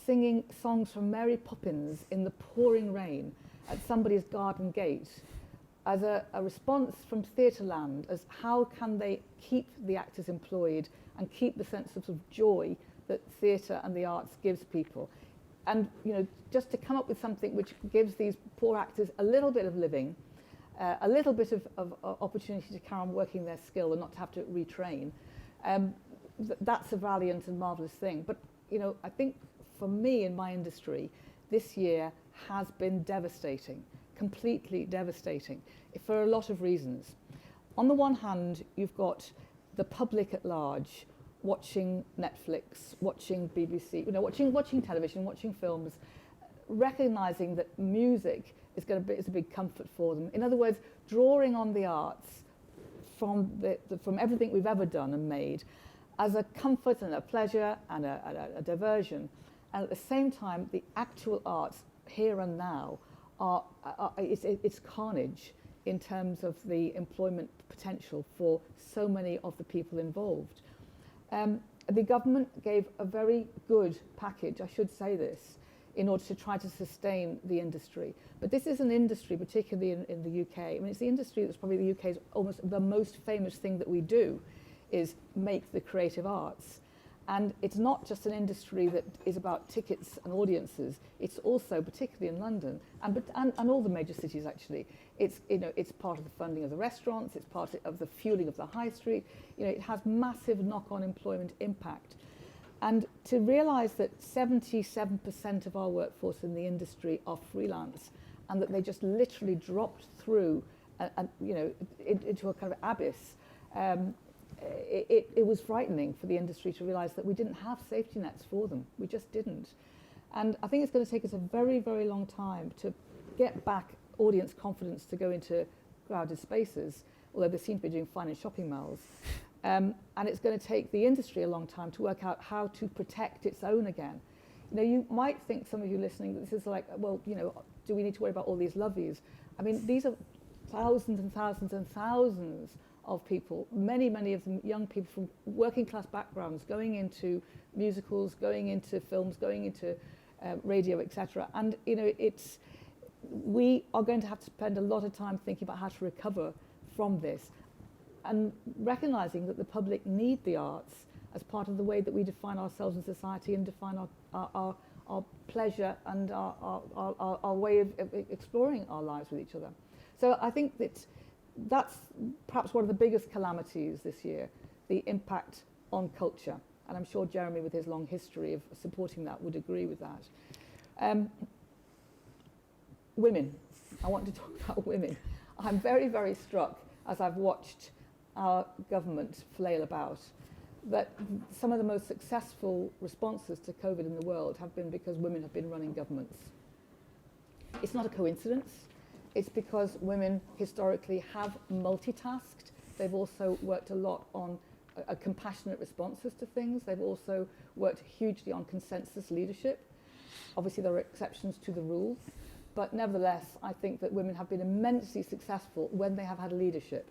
singing songs from Mary Poppins in the pouring rain at somebody's garden gate as a response from Theatreland as how can they keep the actors employed and keep the sense of joy that theatre and the arts gives people. And just to come up with something which gives these poor actors a little bit of living, a little bit of opportunity to carry on working their skill and not to have to retrain, that's a valiant and marvellous thing. But I think for me in my industry, this year has been devastating, completely devastating, for a lot of reasons. On the one hand, you've got the public at large watching Netflix, watching BBC, watching television, watching films, recognising that music is a big comfort for them. In other words, drawing on the arts from everything we've ever done and made as a comfort and a pleasure and a diversion. And at the same time, the actual arts here and now it's carnage in terms of the employment potential for so many of the people involved. The government gave a very good package, I should say this, in order to try to sustain the industry. But this is an industry, particularly in the UK, I mean, it's the industry that's probably the UK's almost the most famous thing that we do, is make the creative arts. And it's not just an industry that is about tickets and audiences, it's also, particularly in London, and all the major cities actually, it's, you know, it's part of the funding of the restaurants, it's part of the fueling of the high street, you know, it has massive knock-on employment impact. And to realise that 77% of our workforce in the industry are freelance, and that they just literally dropped through, you know, into a kind of abyss, it was frightening for the industry to realise that we didn't have safety nets for them. We just didn't. And I think it's going to take us a very, very long time to get back audience confidence to go into crowded spaces, although they seem to be doing fine in shopping malls. And it's going to take the industry a long time to work out how to protect its own again. You know, you might think, some of you listening, that this is like, well, you know, do we need to worry about all these lovies? I mean, these are thousands and thousands and thousands of people, many of them young people from working class backgrounds, going into musicals, going into films, going into radio, etc. And, you know, we are going to have to spend a lot of time thinking about how to recover from this, and recognising that the public need the arts as part of the way that we define ourselves in society and define our pleasure and our way of exploring our lives with each other. So I think that's perhaps one of the biggest calamities this year, the impact on culture. And I'm sure Jeremy, with his long history of supporting that, would agree with that. Women. I want to talk about women. I'm very, very struck, as I've watched our government flail about, that some of the most successful responses to COVID in the world have been because women have been running governments. It's not a coincidence. It's because women historically have multitasked. They've also worked a lot on compassionate responses to things. They've also worked hugely on consensus leadership. Obviously, there are exceptions to the rule. But nevertheless, I think that women have been immensely successful when they have had leadership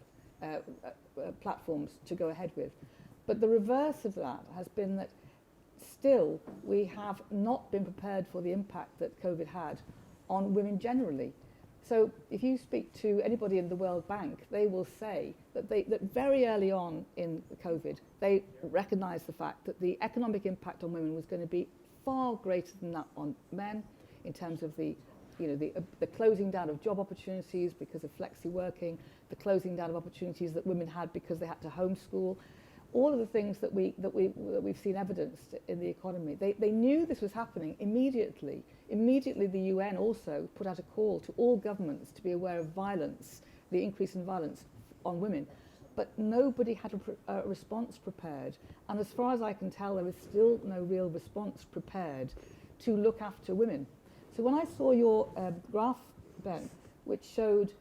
platforms to go ahead with. But the reverse of that has been that still we have not been prepared for the impact that COVID had on women generally. So if you speak to anybody in the World Bank, they will say that very early on in COVID, they recognised the fact that the economic impact on women was going to be far greater than that on men, in terms of the closing down of job opportunities because of flexi working, the closing down of opportunities that women had because they had to homeschool, all of the things that we've seen evidenced in the economy. They knew this was happening immediately. Immediately, the UN also put out a call to all governments to be aware of violence, the increase in violence on women. But nobody had a response prepared. And as far as I can tell, there is still no real response prepared to look after women. So when I saw your graph, Ben, which showed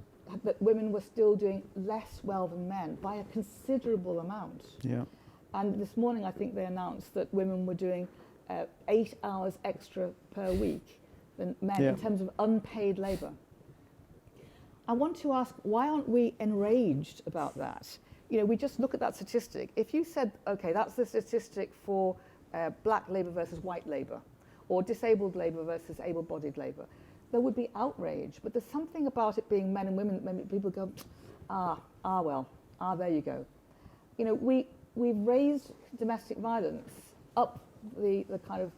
that women were still doing less well than men by a considerable amount. Yeah. And this morning, I think they announced that women were doing 8 hours extra per week than men in terms of unpaid labour. I want to ask, why aren't we enraged about that? You know, we just look at that statistic. If you said, okay, that's the statistic for black labour versus white labour, or disabled labour versus able-bodied labour, there would be outrage. But there's something about it being men and women that made people go, there you go. You know, we've raised domestic violence up the kind of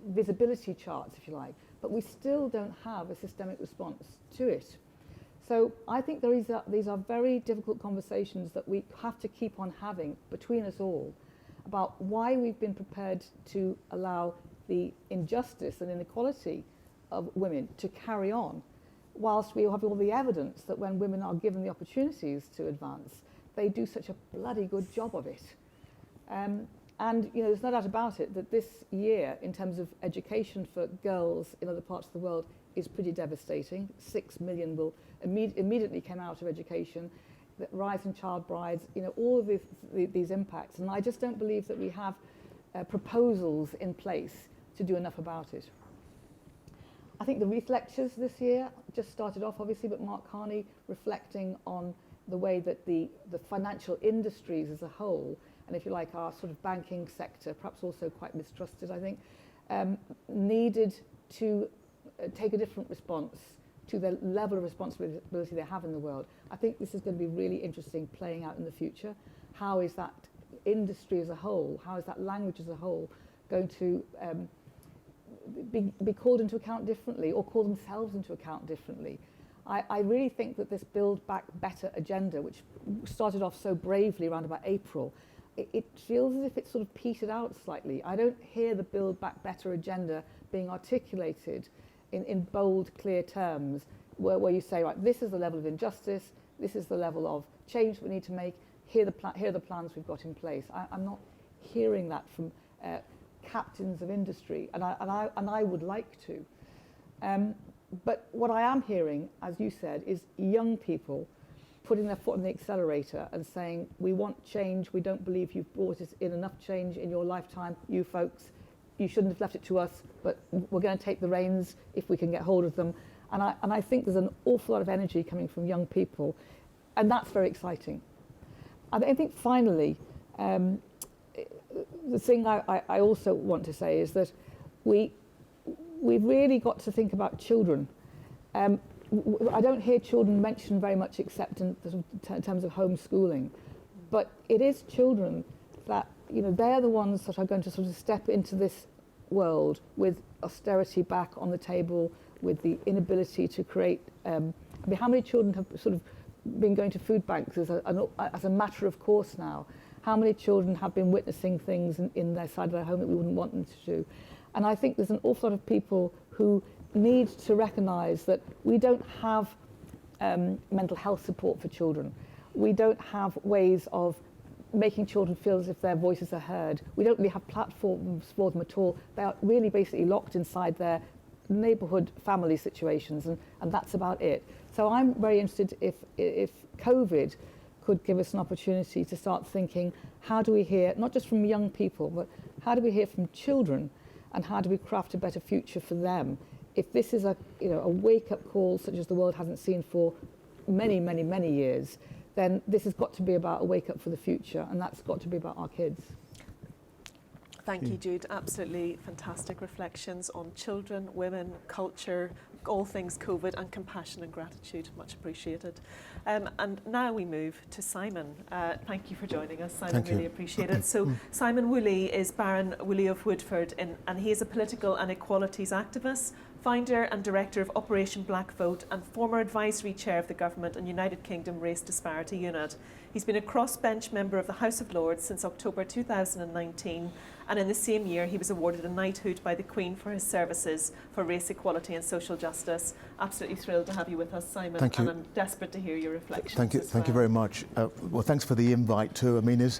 visibility charts, if you like, but we still don't have a systemic response to it. So I think these are very difficult conversations that we have to keep on having between us all about why we've been prepared to allow the injustice and inequality of women to carry on, whilst we have all the evidence that when women are given the opportunities to advance, they do such a bloody good job of it. And you know, there's no doubt about it that this year, in terms of education for girls in other parts of the world, is pretty devastating. 6 million will immediately came out of education. The rise in child brides, you know, all of these impacts. And I just don't believe that we have proposals in place to do enough about it. I think the Reith Lectures this year just started off, obviously, but Mark Carney reflecting on the way that the financial industries as a whole, and if you like, our sort of banking sector, perhaps also quite mistrusted, I think, needed to take a different response to the level of responsibility they have in the world. I think this is going to be really interesting playing out in the future. How is that industry as a whole, how is that language as a whole going to be called into account differently, or call themselves into account differently? I really think that this Build Back Better agenda, which started off so bravely around about April, it feels as if it's sort of petered out slightly. I don't hear the Build Back Better agenda being articulated in bold, clear terms, where you say, right, this is the level of injustice, this is the level of change we need to make, here are the plans we've got in place. I'm not hearing that from captains of industry, and I would like to. But what I am hearing, as you said, is young people putting their foot on the accelerator and saying, we want change, we don't believe you've brought us in enough change in your lifetime, you folks, you shouldn't have left it to us, but we're going to take the reins if we can get hold of them. And I think there's an awful lot of energy coming from young people, and that's very exciting. And I think finally, the thing I also want to say is that we've really got to think about children. I don't hear children mentioned very much except in terms of homeschooling, but it is children that, you know, they're the ones that are going to sort of step into this world with austerity back on the table, with the inability to create. I mean, how many children have sort of been going to food banks as a matter of course now? How many children have been witnessing things in their side of their home that we wouldn't want them to do? And I think there's an awful lot of people who need to recognise that we don't have mental health support for children. We don't have ways of making children feel as if their voices are heard. We don't really have platforms for them at all. They are really basically locked inside their neighbourhood family situations, and that's about it. So I'm very interested if COVID could give us an opportunity to start thinking, how do we hear, not just from young people, but how do we hear from children, and how do we craft a better future for them? If this is a wake-up call such as the world hasn't seen for many, many, many years, then this has got to be about a wake-up for the future, and that's got to be about our kids. Thank you, Jude. Absolutely fantastic reflections on children, women, culture, all things COVID, and compassion and gratitude. Much appreciated. And now we move to Simon. Thank you for joining us, Simon. Thank you. Really appreciate it. So Simon Woolley is Baron Woolley of Woodford, and he is a political and equalities activist, founder and director of Operation Black Vote, and former advisory chair of the Government and United Kingdom Race Disparity Unit. He's been a crossbench member of the House of Lords since October 2019, and in the same year he was awarded a knighthood by the Queen for his services for race equality and social justice. Absolutely thrilled to have you with us, Simon. Thank you. And I'm desperate to hear your reflections. Thank you. Thank you very much. Well, thanks for the invite too. I mean, I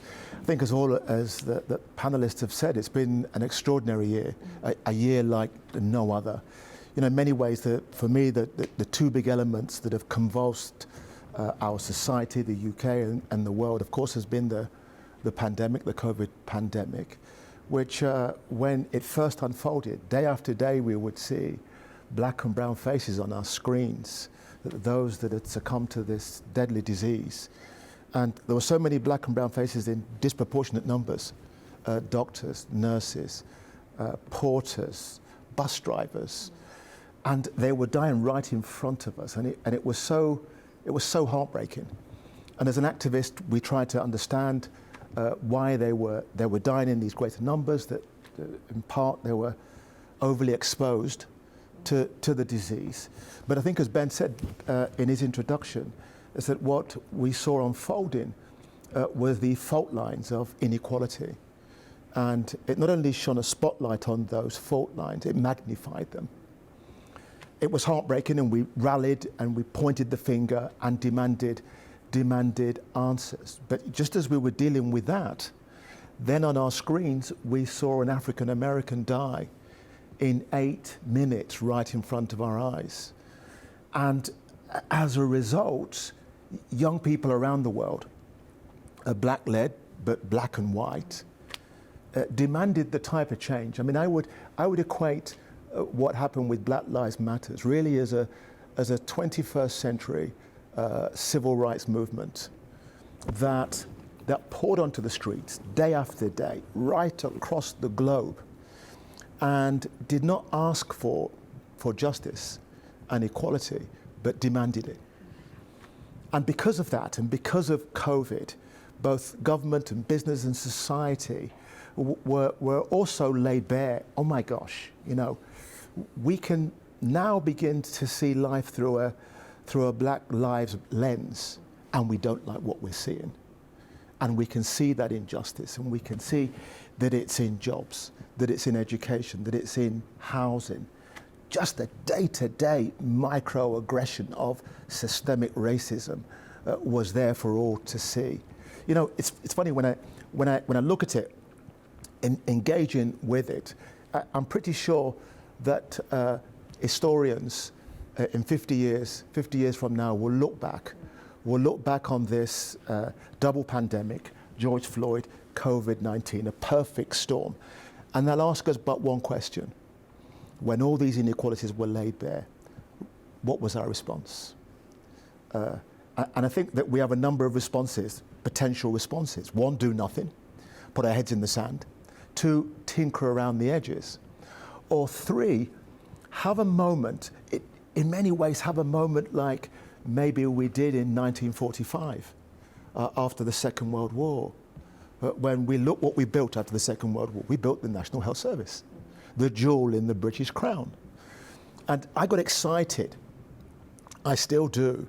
think as the panellists have said, it's been an extraordinary year, a year like no other. You know, in many ways, for me, the two big elements that have convulsed our society, the UK and the world, of course, has been the pandemic, the COVID pandemic, which when it first unfolded, day after day, we would see black and brown faces on our screens, those that had succumbed to this deadly disease. And there were so many black and brown faces in disproportionate numbers, doctors, nurses, porters, bus drivers, and they were dying right in front of us, and it was so heartbreaking. And as an activist, we tried to understand why they were dying in these greater numbers, that in part they were overly exposed to the disease. But I think, as Ben said in his introduction, is that what we saw unfolding were the fault lines of inequality. And it not only shone a spotlight on those fault lines, it magnified them. It was heartbreaking, and we rallied and we pointed the finger and demanded answers. But just as we were dealing with that, then on our screens we saw an African American die in 8 minutes right in front of our eyes. And as a result, young people around the world, black-led but black and white, demanded the type of change. I mean, I would equate what happened with Black Lives Matter really as a 21st century civil rights movement that poured onto the streets day after day, right across the globe, and did not ask for justice and equality, but demanded it. And because of that, and because of COVID, both government and business and society were also laid bare. Oh my gosh, you know, we can now begin to see life through a Black Lives lens, and we don't like what we're seeing. And we can see that injustice, and we can see that it's in jobs, that it's in education, that it's in housing. Just the day-to-day microaggression of systemic racism was there for all to see. You know, it's funny when I look at it, engaging with it, I'm pretty sure that historians in 50 years from now will look back on this double pandemic, George Floyd, COVID-19, a perfect storm, and they'll ask us but one question: when all these inequalities were laid bare, what was our response? And I think that we have a number of responses, potential responses. One, do nothing, put our heads in the sand. Two, tinker around the edges. Or three, have a moment, in many ways have a moment like maybe we did in 1945 after the Second World War. When we look what we built after the Second World War, we built the National Health Service, the jewel in the British crown. And I got excited, I still do,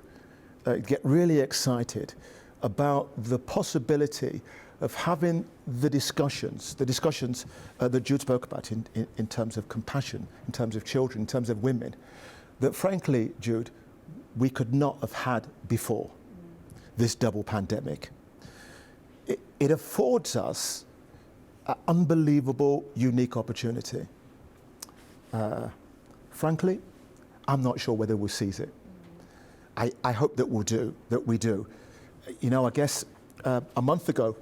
get really excited about the possibility of having the discussions that Jude spoke about in terms of compassion, in terms of children, in terms of women, that frankly, Jude, we could not have had before this double pandemic. It affords us an unbelievable, unique opportunity. Frankly, I'm not sure whether we'll seize it. I hope that we do. You know, I guess a month ago,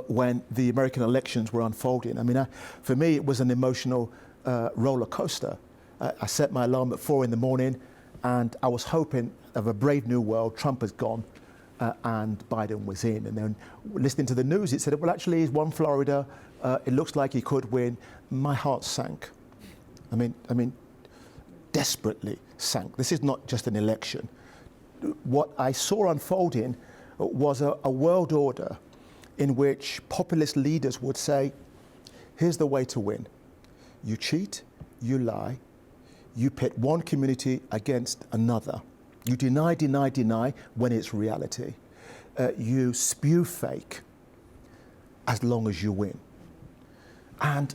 when the American elections were unfolding, I mean, for me, it was an emotional roller coaster. I set my alarm at 4 a.m, and I was hoping of a brave new world. Trump has gone, and Biden was in. And then listening to the news, it said, well, actually, he's won Florida. It looks like he could win. My heart sank. I mean, desperately sank. This is not just an election. What I saw unfolding was a world order in which populist leaders would say, here's the way to win. You cheat, you lie, you pit one community against another. You deny when it's reality. You spew fake as long as you win. And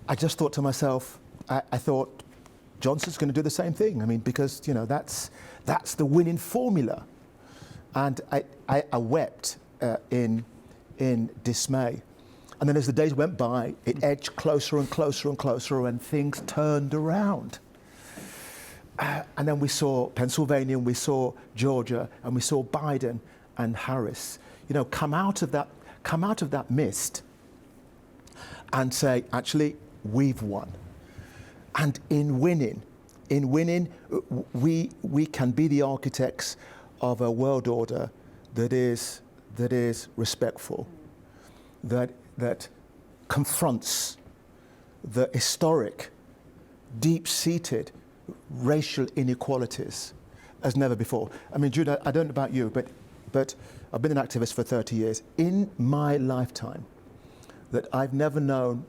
I just thought to myself, I thought, Johnson's going to do the same thing. I mean, because, you know, that's the winning formula. And I wept in dismay. And then as the days went by, it edged closer and closer and closer, and things turned around. And then we saw Pennsylvania, and we saw Georgia, and we saw Biden and Harris, you know, come out of that mist and say, actually, we've won. And in winning, we can be the architects of a world order that is respectful, that confronts the historic, deep-seated racial inequalities as never before. I mean, Jude, I don't know about you, but I've been an activist for 30 years. In my lifetime, that I've never known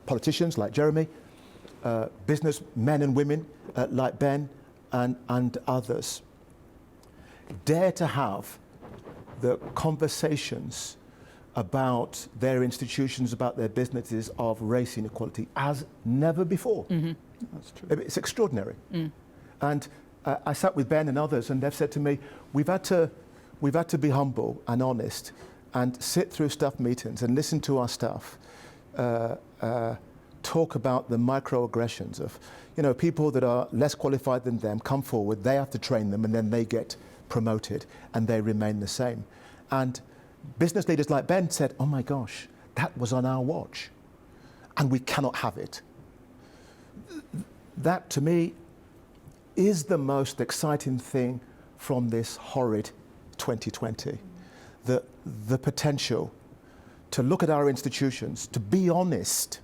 politicians like Jeremy, businessmen and women like Ben and others dare to have the conversations about their institutions, about their businesses of race inequality as never before. Mm-hmm. That's true. It's extraordinary. Mm. And I sat with Ben and others, and they've said to me, we've had to be humble and honest and sit through staff meetings and listen to our staff talk about the microaggressions of, you know, people that are less qualified than them come forward, they have to train them, and then they get promoted and they remain the same. And business leaders like Ben said, oh my gosh, that was on our watch and we cannot have it. That to me is the most exciting thing from this horrid 2020. The potential to look at our institutions, to be honest.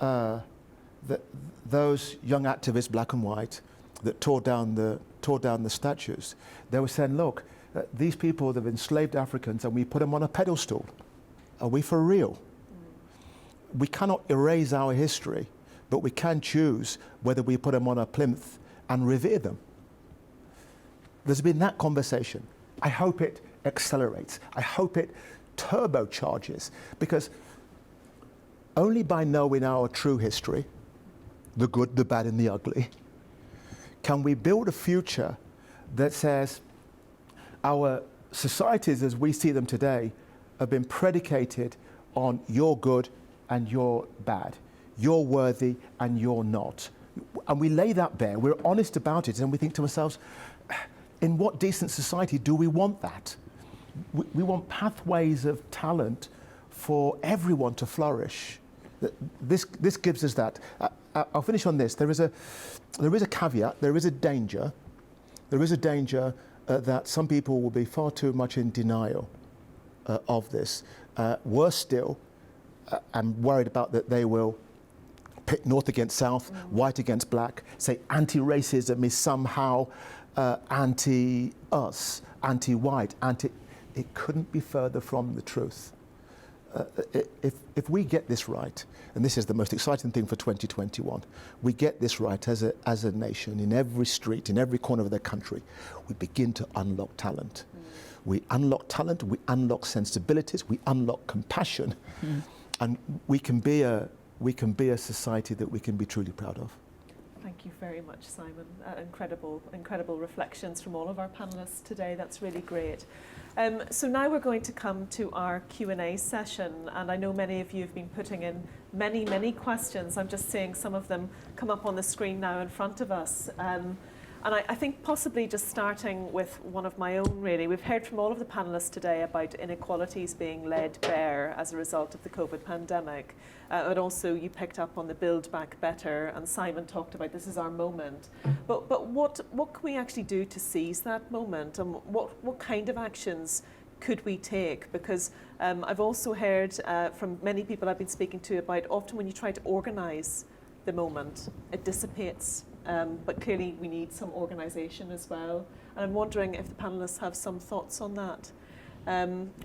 Those young activists, black and white, that tore down the statues, they were saying, look, these people that have enslaved Africans and we put them on a pedestal. Are we for real? We cannot erase our history, but we can choose whether we put them on a plinth and revere them. There's been that conversation. I hope it accelerates. I hope it turbocharges, because only by knowing our true history, the good, the bad, and the ugly, can we build a future that says our societies as we see them today have been predicated on you're good and you're bad, you're worthy and you're not. And we lay that bare, we're honest about it, and we think to ourselves, in what decent society do we want that? We want pathways of talent for everyone to flourish. This gives us that. I'll finish on this. There is a caveat, there is a danger. There is a danger that some people will be far too much in denial of this. Worse still, I'm worried about that they will pit North against South, white against black, say anti-racism is somehow anti-us, anti-white, it couldn't be further from the truth. If we get this right, and this is the most exciting thing for 2021, we get this right as a nation, in every street, in every corner of the country, we begin to unlock talent. We unlock talent, we unlock sensibilities, we unlock compassion, and we can be a society that we can be truly proud of. Thank you very much, Simon. Incredible reflections from all of our panellists today. That's really great. So now we're going to come to our Q&A session, and I know many of you have been putting in many questions. I'm just seeing some of them come up on the screen now in front of us. And I think possibly just starting with one of my own, really. We've heard from all of the panellists today about inequalities being laid bare as a result of the COVID pandemic. And also you picked up on the Build Back Better, and Simon talked about this is our moment. But what can we actually do to seize that moment, and what kind of actions could we take? Because I've also heard from many people I've been speaking to about often when you try to organise the moment, it dissipates. But clearly we need some organisation as well. And I'm wondering if the panellists have some thoughts on that.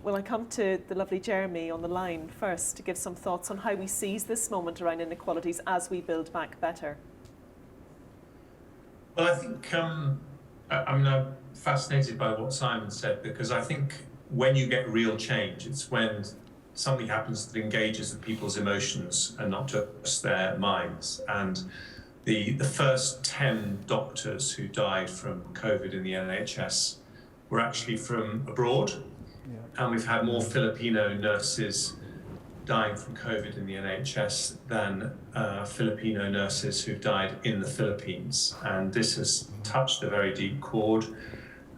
Will I come to the lovely Jeremy on the line first to give some thoughts on how we seize this moment around inequalities as we build back better? Well, I think I'm fascinated by what Simon said, because I think when you get real change, it's when something happens that engages with people's emotions and not just their minds. And the first 10 doctors who died from COVID in the NHS were actually from abroad. Yeah. And we've had more Filipino nurses dying from COVID in the NHS than Filipino nurses who've died in the Philippines. And this has touched a very deep chord.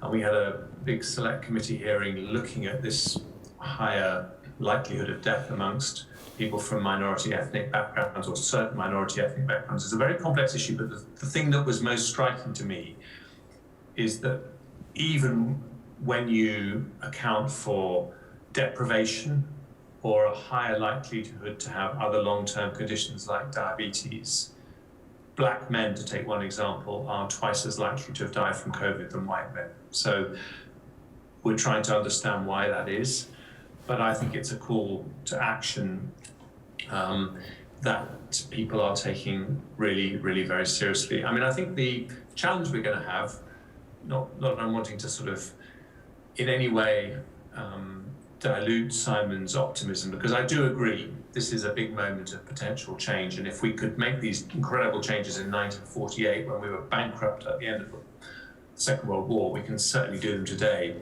And we had a big select committee hearing looking at this higher likelihood of death amongst people from minority ethnic backgrounds or certain minority ethnic backgrounds. It's a very complex issue, but the thing that was most striking to me is that even when you account for deprivation or a higher likelihood to have other long-term conditions like diabetes, black men, to take one example, are twice as likely to have died from COVID than white men. So we're trying to understand why that is, but I think it's a call to action that people are taking really very seriously. I mean, I think the challenge we're going to have, not that I'm wanting to sort of in any way dilute Simon's optimism, because I do agree this is a big moment of potential change, and if we could make these incredible changes in 1948 when we were bankrupt at the end of the Second World War, we can certainly do them today.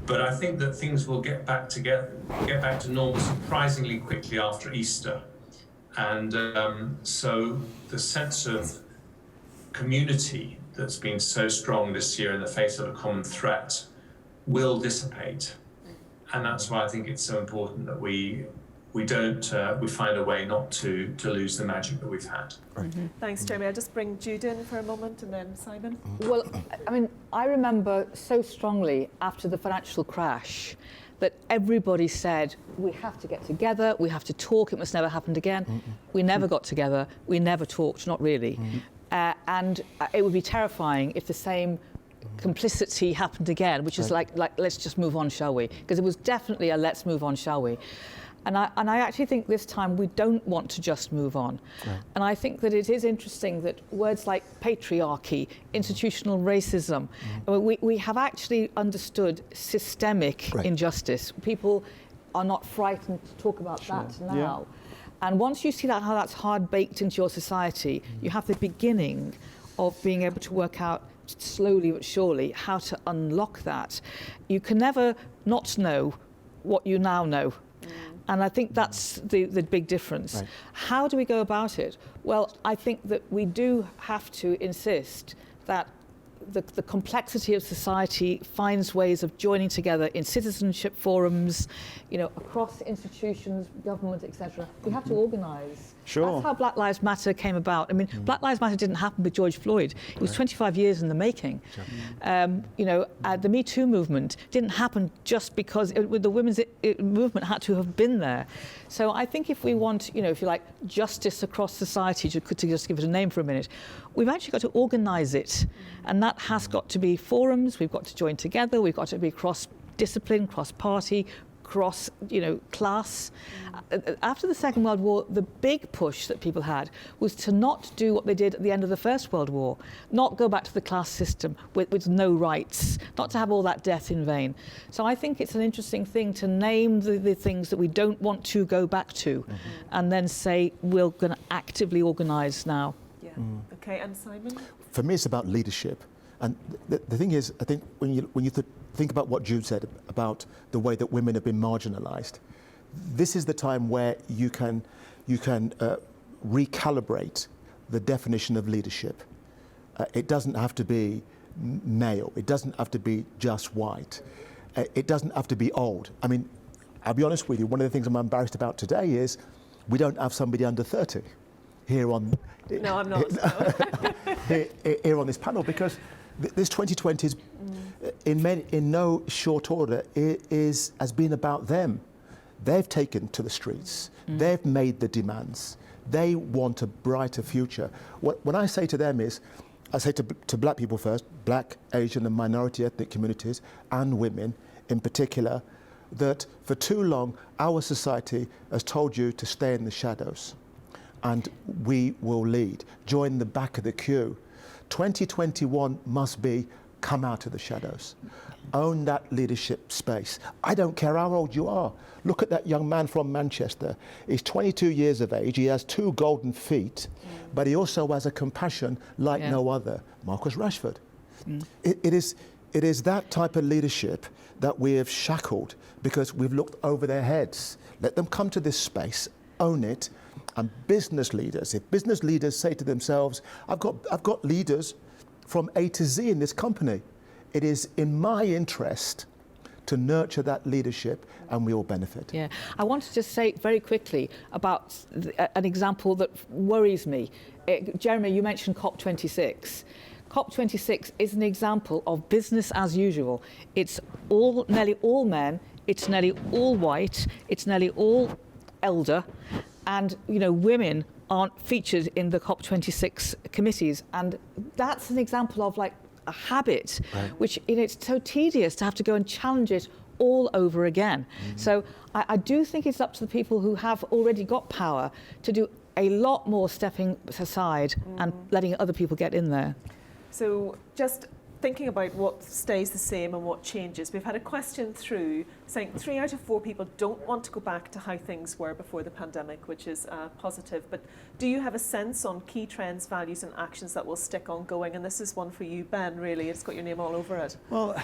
But I think that things will get back to normal surprisingly quickly after Easter. And so the sense of community that's been so strong this year in the face of a common threat will dissipate. And that's why I think it's so important that we we find a way not to lose the magic that we've had. Thanks, Jeremy. I'll just bring Jude in for a moment and then Simon. Well, I mean, I remember so strongly after the financial crash that everybody said, we have to get together, we have to talk, it must never happen again. We never got together, we never talked, not really. And it would be terrifying if the same complicity happened again, which is like let's just move on, shall we? Because it was definitely a let's move on, shall we? And I actually think this time we don't want to just move on. Right. And I think that it is interesting that words like patriarchy, institutional racism, we have actually understood systemic injustice. People are not frightened to talk about that now. Yeah. And once you see that, how that's hard baked into your society, you have the beginning of being able to work out slowly but surely how to unlock that. You can never not know what you now know. And I think that's the big difference. Right. How do we go about it? Well, I think that we do have to insist that the complexity of society finds ways of joining together in citizenship forums, you know, across institutions, government, etc. We have to organise. Sure. That's how Black Lives Matter came about. I mean, Black Lives Matter didn't happen with George Floyd. It was 25 years in the making. You know, the Me Too movement didn't happen just because the women's movement had to have been there. So I think if we want, you know, if you like, justice across society, to just give it a name for a minute, we've actually got to organise it. And that has got to be forums, we've got to join together, we've got to be cross-discipline, cross-party, cross, you know, class. After the Second World War, the big push that people had was to not do what they did at the end of the First World War, not go back to the class system with no rights, not to have all that death in vain. So I think it's an interesting thing to name the things that we don't want to go back to, and then say we're going to actively organise now. Yeah. Okay, and Simon? For me, it's about leadership. And the thing is, I think when you think about what Jude said about the way that women have been marginalised, this is the time where you can recalibrate the definition of leadership. It doesn't have to be male. It doesn't have to be just white. It doesn't have to be old. I mean, I'll be honest with you, one of the things I'm embarrassed about today is we don't have somebody under 30 here on... No, I'm not. here on this panel, because this 2020 is, in no short order, has been about them. They've taken to the streets. They've made the demands. They want a brighter future. What I say to them is, I say to black people first, black, Asian and minority ethnic communities, and women in particular, that for too long our society has told you to stay in the shadows. And we will lead. Join the back of the queue. 2021 must be come out of the shadows. Own that leadership space. I don't care how old you are. Look at that young man from Manchester. He's 22 years of age. He has 2 golden feet, but he also has a compassion like no other. Marcus Rashford. It is that type of leadership that we have shackled because we've looked over their heads. Let them come to this space, own it. And business leaders, if business leaders say to themselves, I've got leaders from A to Z in this company, it is in my interest to nurture that leadership, and we all benefit. Yeah, I want to just say very quickly about an example that worries me. Jeremy, you mentioned COP26. COP26 is an example of business as usual. It's nearly all men, it's nearly all white, it's nearly all elder. And, you know, women aren't featured in the COP26 committees. And that's an example of, like, a habit, which, you know, it's so tedious to have to go and challenge it all over again. So I do think it's up to the people who have already got power to do a lot more stepping aside and letting other people get in there. So just thinking about what stays the same and what changes, we've had a question through saying 3 out of 4 people don't want to go back to how things were before the pandemic, which is positive. But do you have a sense on key trends, values and actions that will stick ongoing? And this is one for you, Ben, really. It's got your name all over it. Well,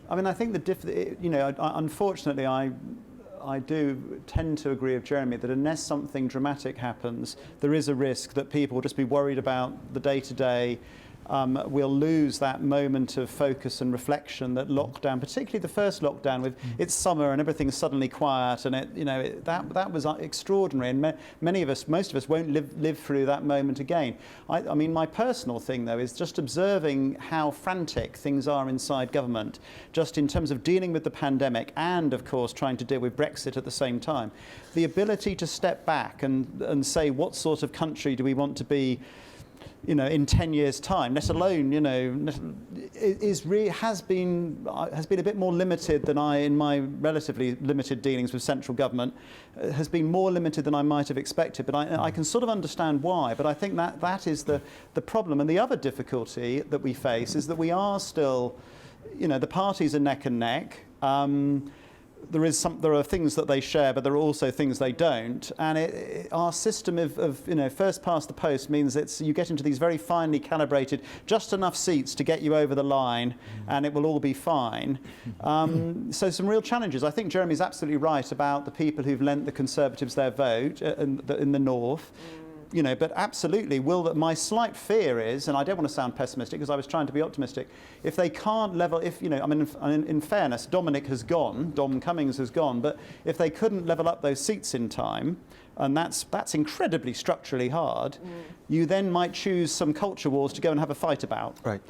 I mean, I think unfortunately, I do tend to agree with Jeremy that unless something dramatic happens, there is a risk that people will just be worried about the day-to-day, we'll lose that moment of focus and reflection that lockdown, particularly the first lockdown, with it's summer and everything's suddenly quiet, and that was extraordinary. And most of us won't live through that moment again. I mean, my personal thing though is just observing how frantic things are inside government, just in terms of dealing with the pandemic and, of course, trying to deal with Brexit at the same time. The ability to step back and say, what sort of country do we want to be, in 10 years' time, let alone, has been a bit more limited than in my relatively limited dealings with central government, has been more limited than I might have expected. But I can sort of understand why. But I think that is the problem. And the other difficulty that we face is that we are still, the parties are neck and neck. There are things that they share, but there are also things they don't. And our system of first past the post means you get into these very finely calibrated, just enough seats to get you over the line, and it will all be fine. So some real challenges. I think Jeremy's absolutely right about the people who've lent the Conservatives their vote in the north. But absolutely, my slight fear is, and I don't want to sound pessimistic because I was trying to be optimistic, if they can't level, in fairness, Dom Cummings has gone, but if they couldn't level up those seats in time, and that's incredibly structurally hard, you then might choose some culture wars to go and have a fight about. Right.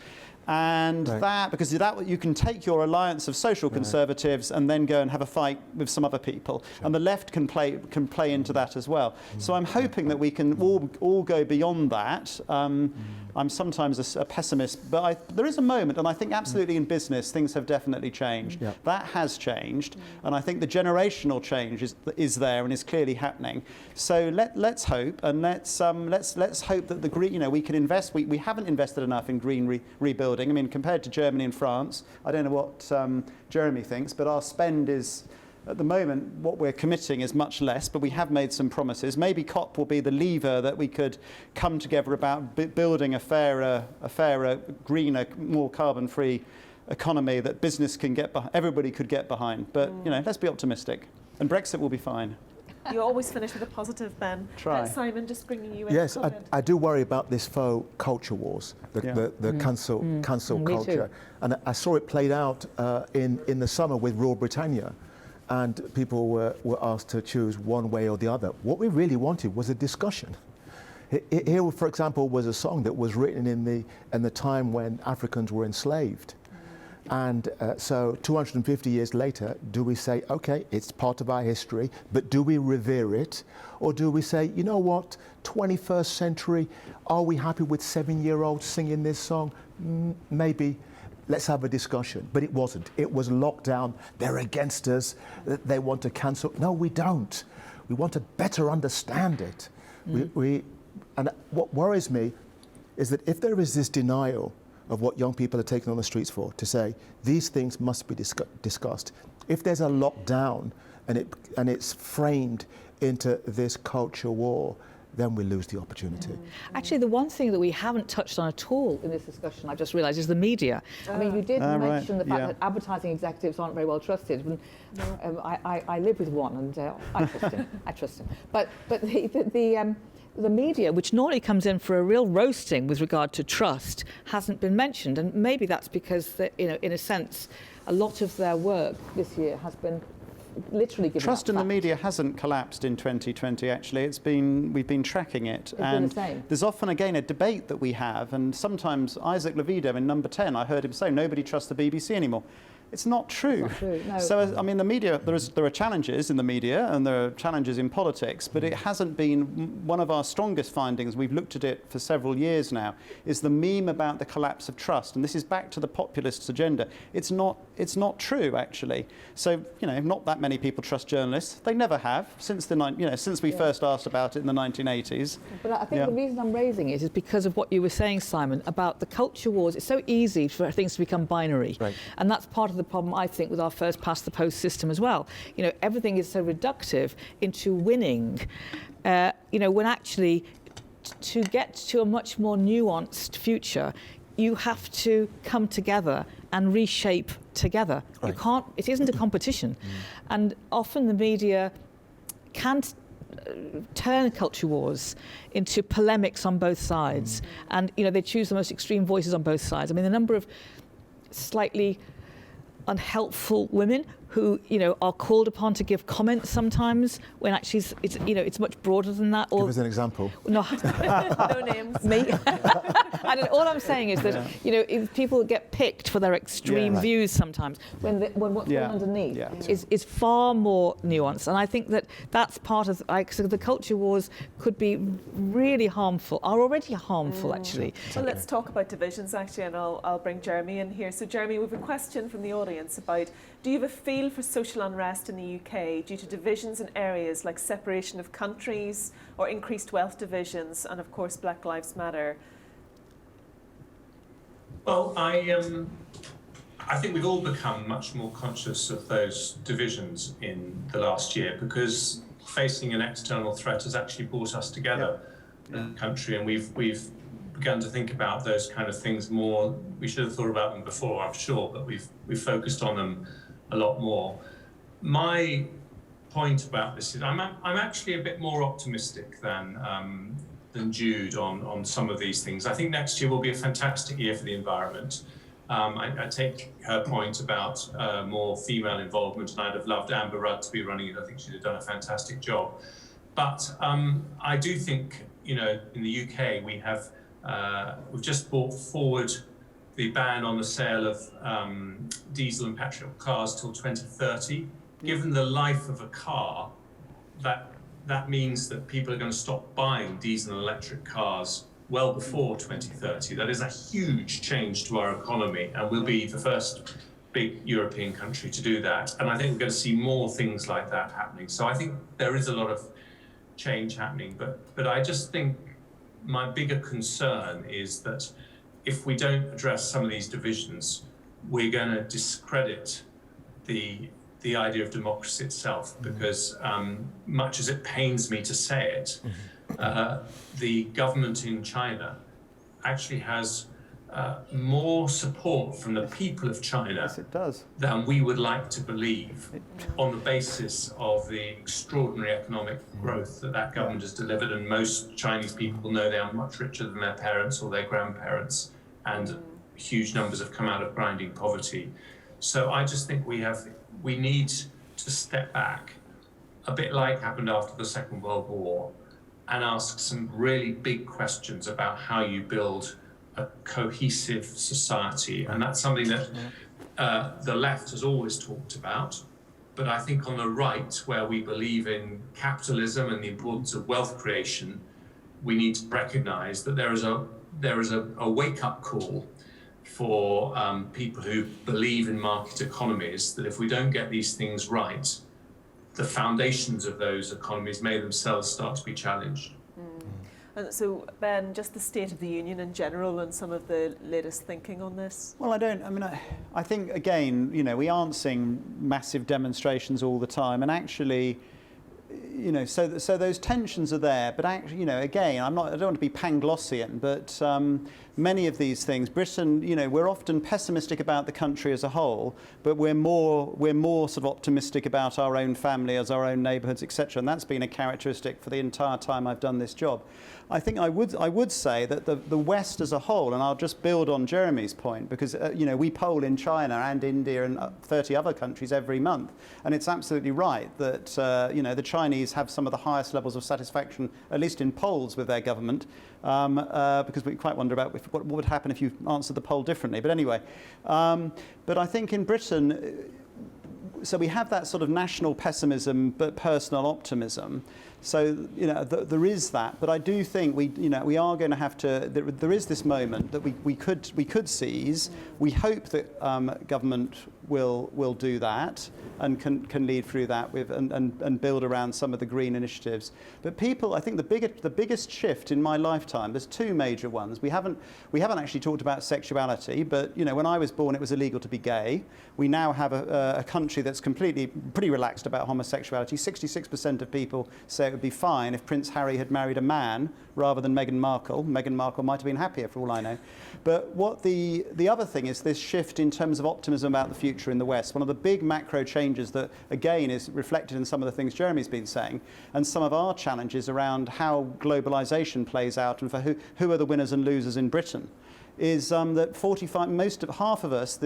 And because you can take your alliance of social conservatives and then go and have a fight with some other people, and the left can play into that as well. So I'm hoping that we can all go beyond that. I'm sometimes a pessimist, but there is a moment, and I think absolutely in business things have definitely changed. That has changed, and I think the generational change is there and is clearly happening. So let's hope, and let's hope that the green, we can invest. We haven't invested enough in green rebuilding. I mean, compared to Germany and France, I don't know what Jeremy thinks, but our spend is, at the moment, what we're committing is much less, but we have made some promises. Maybe COP will be the lever that we could come together about building a fairer, greener, more carbon-free economy that business can get behind, everybody could get behind. But, let's be optimistic. And Brexit will be fine. You always finish with a positive, Ben. Try. Simon, just bringing you in. Yes, I do worry about this faux culture wars, the cancel culture. And I saw it played out in the summer with Rule Britannia, and people were asked to choose one way or the other. What we really wanted was a discussion. Here, for example, was a song that was written in the time when Africans were enslaved. And so 250 years later, do we say, okay, it's part of our history, but do we revere it? Or do we say, you know what, 21st century, are we happy with 7-year-olds singing this song? Maybe. Let's have a discussion. But it wasn't. It was locked down. They're against us. They want to cancel. No, we don't. We want to better understand it. And what worries me is that if there is this denial of what young people are taking on the streets for, to say these things must be discussed. If there's a lockdown and it's framed into this culture war, then we lose the opportunity. Actually, the one thing that we haven't touched on at all in this discussion, I just realised, is the media. I mean, you did mention the fact that advertising executives aren't very well trusted. And, I live with one, and I trust him. I trust him. But the media, which normally comes in for a real roasting with regard to trust, hasn't been mentioned, and maybe that's because, in a sense, a lot of their work this year has been literally given Trust in the media hasn't collapsed in 2020. Actually, we've been tracking it, and there's often again a debate that we have, and sometimes Isaac Levido in Number 10, I heard him say nobody trusts the BBC anymore. It's not true. It's not true, no. So, I mean, the media, there are challenges in the media and there are challenges in politics, but it hasn't been one of our strongest findings. We've looked at it for several years now, is the meme about the collapse of trust. And this is back to the populists' agenda. It's not true, actually. So, not that many people trust journalists. They never have since we first asked about it in the 1980s. But I think the reason I'm raising it is because of what you were saying, Simon, about the culture wars. It's so easy for things to become binary. Right. And that's part of the problem, I think, with our first past the post system as well. Everything is so reductive into winning, when actually to get to a much more nuanced future, you have to come together and reshape together. Right. It isn't a competition. And often the media can't turn culture wars into polemics on both sides. And, you know, they choose the most extreme voices on both sides. I mean, the number of slightly unhelpful women who, you know, are called upon to give comments sometimes when actually it's you know, it's much broader than that. Give us an example. No, No names. me. All I'm saying is that, you know, if people get picked for their extreme Yeah. views sometimes, when what's Yeah. going underneath Yeah. is far more nuanced. And I think that that's part of, so the culture wars could be really harmful, are already harmful actually. Well, let's talk about divisions actually, and I'll bring Jeremy in here. So Jeremy, we have a question from the audience about, do you have a feel for social unrest in the UK due to divisions in areas like separation of countries or increased wealth divisions, and of course Black Lives Matter? Well, I think we've all become much more conscious of those divisions in the last year, because facing an external threat has actually brought us together as a country, and we've begun to think about those kind of things more. We should have thought about them before, I'm sure, but we've focused on them a lot more. My point about this is I'm actually a bit more optimistic than Jude on some of these things. I think next year will be a fantastic year for the environment. I take her point about more female involvement, and I'd have loved Amber Rudd to be running it. I think she'd have done a fantastic job. But I do think, you know, in the UK we've just brought forward the ban on the sale of diesel and petrol cars till 2030. Given the life of a car, that means that people are going to stop buying diesel and electric cars well before 2030. That is a huge change to our economy, and we'll be the first big European country to do that. And I think we're going to see more things like that happening. So I think there is a lot of change happening, but I just think my bigger concern is that if we don't address some of these divisions, we're going to discredit the idea of democracy itself, because much as it pains me to say it, the government in China actually has more support from the people of China Yes, it does. than we would like to believe, on the basis of the extraordinary economic growth that government has delivered. And most Chinese people know they are much richer than their parents or their grandparents, and huge numbers have come out of grinding poverty. So I just think we need to step back, a bit like happened after the Second World War, and ask some really big questions about how you build a cohesive society. And that's something that the left has always talked about. But I think on the right, where we believe in capitalism and the importance of wealth creation, we need to recognize that there is a wake-up call for people who believe in market economies, that if we don't get these things right, the foundations of those economies may themselves start to be challenged. And so, Ben, just the State of the Union in general and some of the latest thinking on this? Well, I think, again, you know, we aren't seeing massive demonstrations all the time, and actually, you know, so those tensions are there, but actually, you know, again, I don't want to be Panglossian, but many of these things, Britain, you know, we're often pessimistic about the country as a whole, but we're more sort of optimistic about our own family, as our own neighbourhoods, etc. And that's been a characteristic for the entire time I've done this job. I think I would say that the West as a whole, and I'll just build on Jeremy's point, because you know, we poll in China and India and 30 other countries every month, and it's absolutely right that you know, the Chinese have some of the highest levels of satisfaction, at least in polls, with their government, because we quite wonder about what would happen if you answered the poll differently. But anyway, but I think in Britain, so we have that sort of national pessimism but personal optimism. So, you know, there is that, but I do think we are going to have to. There is this moment that we could seize. We hope that government will do that and can lead through that with and build around some of the green initiatives. But people, I think the biggest shift in my lifetime, there's two major ones. We haven't actually talked about sexuality, but you know, when I was born, it was illegal to be gay. We now have a country that's pretty relaxed about homosexuality. 66% of people say it would be fine if Prince Harry had married a man rather than Meghan Markle. Meghan Markle might have been happier for all I know. But what the other thing is this shift in terms of optimism about the future in the West. One of the big macro changes that, again, is reflected in some of the things Jeremy's been saying, and some of our challenges around how globalisation plays out and for who are the winners and losers in Britain, is that half of us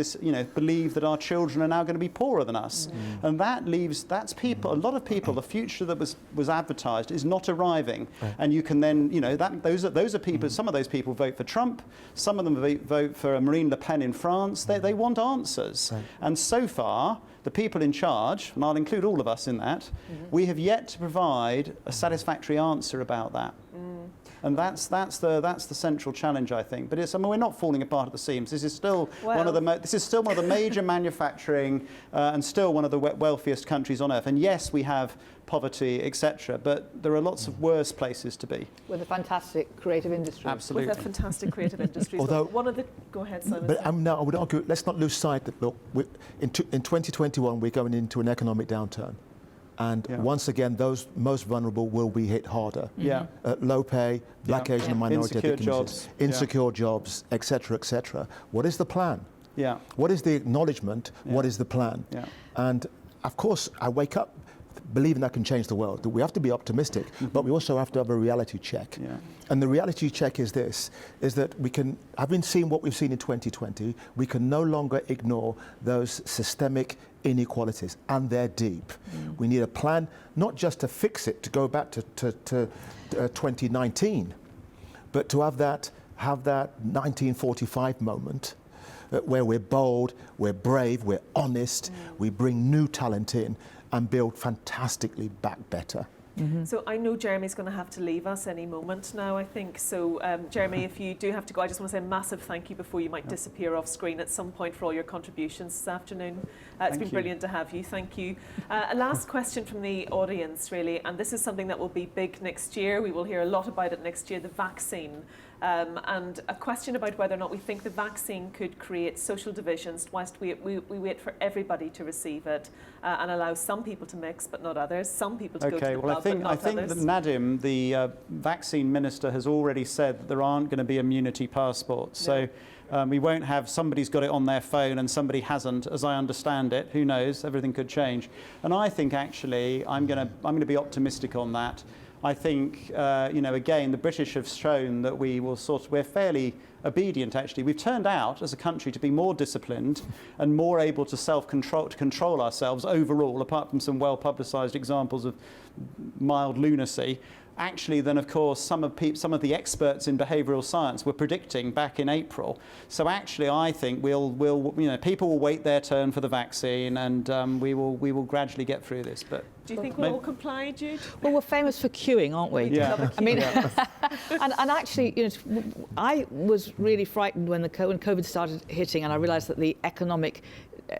believe that our children are now going to be poorer than us, and that's people. A lot of people. The future that was advertised is not arriving, and you can then those are people. Some of those people vote for Trump. Some of them vote for Marine Le Pen in France. They want answers, and so far the people in charge, and I'll include all of us in that, we have yet to provide a satisfactory answer about that. And that's the central challenge, I think. But we're not falling apart at the seams. This is still one of the major manufacturing and still one of the wealthiest countries on earth. And yes, we have poverty, etc. But there are lots of worse places to be. With a fantastic creative industry. Absolutely. With a fantastic creative industry. Although, go ahead, Simon. But no, I would argue, let's not lose sight that, look, in 2021, we're going into an economic downturn. And once again, those most vulnerable will be hit harder. Low pay, black, Asian and minority insecure ethnic jobs, communities, insecure jobs, etc., etc. What is the plan? What is the acknowledgement? What is the plan? And of course, I wake up believing that can change the world. That we have to be optimistic, but we also have to have a reality check. And the reality check is this, is that we can, having seen what we've seen in 2020, we can no longer ignore those systemic inequalities, and they're deep. We need a plan, not just to fix it, to go back to 2019, but to have that 1945 moment where we're bold, we're brave, we're honest, we bring new talent in and build fantastically back better. So I know Jeremy's going to have to leave us any moment now, I think. So Jeremy, if you do have to go, I just want to say a massive thank you before you might disappear off screen at some point for all your contributions this afternoon. It's been brilliant to have you. Thank you. A last question from the audience, really, and this is something that will be big next year. We will hear a lot about it next year, the vaccine. And a question about whether or not we think the vaccine could create social divisions whilst we wait for everybody to receive it and allow some people to mix but not others, some people to go to the pub but not I think others. that Nadim, the vaccine minister, has already said that there aren't going to be immunity passports. So we won't have somebody's got it on their phone and somebody hasn't, as I understand it. Who knows? Everything could change. And I think actually I'm going to be optimistic on that. I think, again, the British have shown that we're fairly obedient, actually. We've turned out, as a country, to be more disciplined and more able to control ourselves overall, apart from some well-publicised examples of mild lunacy, actually than, of course, some of the experts in behavioural science were predicting back in April. So actually, I think people will wait their turn for the vaccine, and we will gradually get through this. But do you think we'll all comply, Jude? Well, we're famous for queuing, aren't we? Yeah. I mean, and actually, I was really frightened when COVID started hitting, and I realised that the economic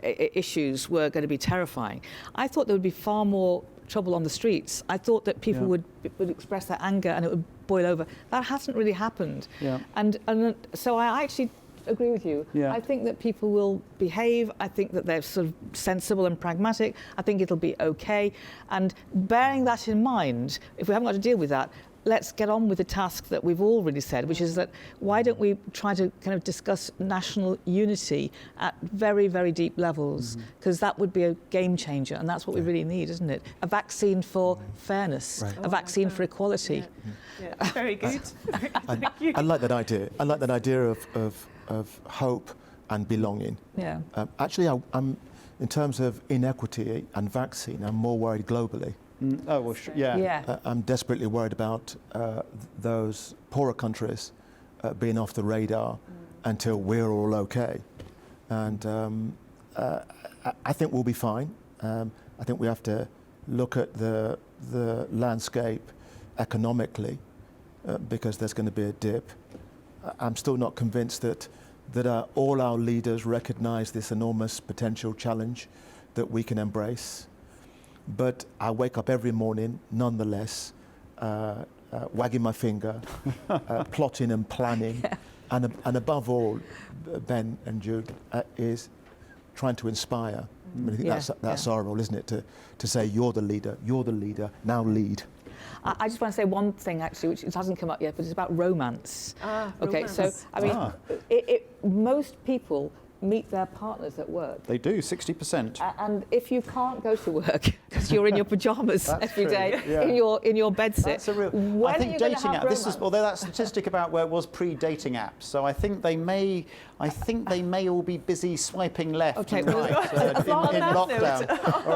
issues were going to be terrifying. I thought there would be far more trouble on the streets. I thought that people would express their anger and it would boil over. That hasn't really happened. And so I actually agree with you. I think that people will behave. I think that they're sort of sensible and pragmatic. I think it'll be okay. And bearing that in mind, if we haven't got to deal with that, let's get on with the task that we've already said, which is that why don't we try to kind of discuss national unity at very, very deep levels, because that would be a game changer, and that's what we really need, isn't it? A vaccine for fairness, a vaccine for equality. Very good. Thank you. I like that idea. I like that idea of hope and belonging. Actually, I'm in terms of inequity and vaccine, I'm more worried globally. I'm desperately worried about those poorer countries being off the radar until we're all okay. And I think we'll be fine. I think we have to look at the landscape economically because there's going to be a dip. I'm still not convinced that all our leaders recognise this enormous potential challenge that we can embrace. But I wake up every morning, nonetheless, wagging my finger, plotting and planning, and above all, Ben and Jude, is trying to inspire. I mean, I think that's our role, isn't it? To say you're the leader, now lead. I just want to say one thing actually, which hasn't come up yet, but it's about romance. Okay, Romance. so I mean, most people meet their partners at work. They do, 60%. And if you can't go to work because you're in your pajamas That's every true, day, yeah. in your bedsit, That's a real. when I are think you going to dating have app. This is, romance? although that statistic about where it was pre-dating apps, so I think they may all be busy swiping left Okay, and well, right as in long as- lockdown.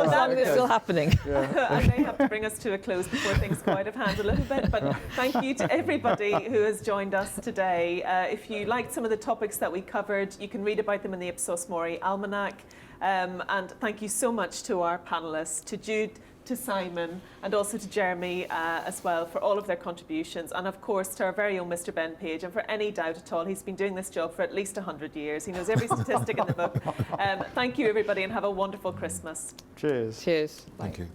As long as it's still happening. I may have to bring us to a close before things go out of hand a little bit, but thank you to everybody who has joined us today. If you liked some of the topics that we covered, you can read about them in the Ipsos MORI Almanac. And thank you so much to our panellists, to Jude, to Simon, and also to Jeremy as well for all of their contributions, and of course to our very own Mr. Ben Page. And for any doubt at all, he's been doing this job for at least 100 years. He knows every statistic in the book. Thank you everybody, and have a wonderful Christmas. Cheers. Cheers. Thank you.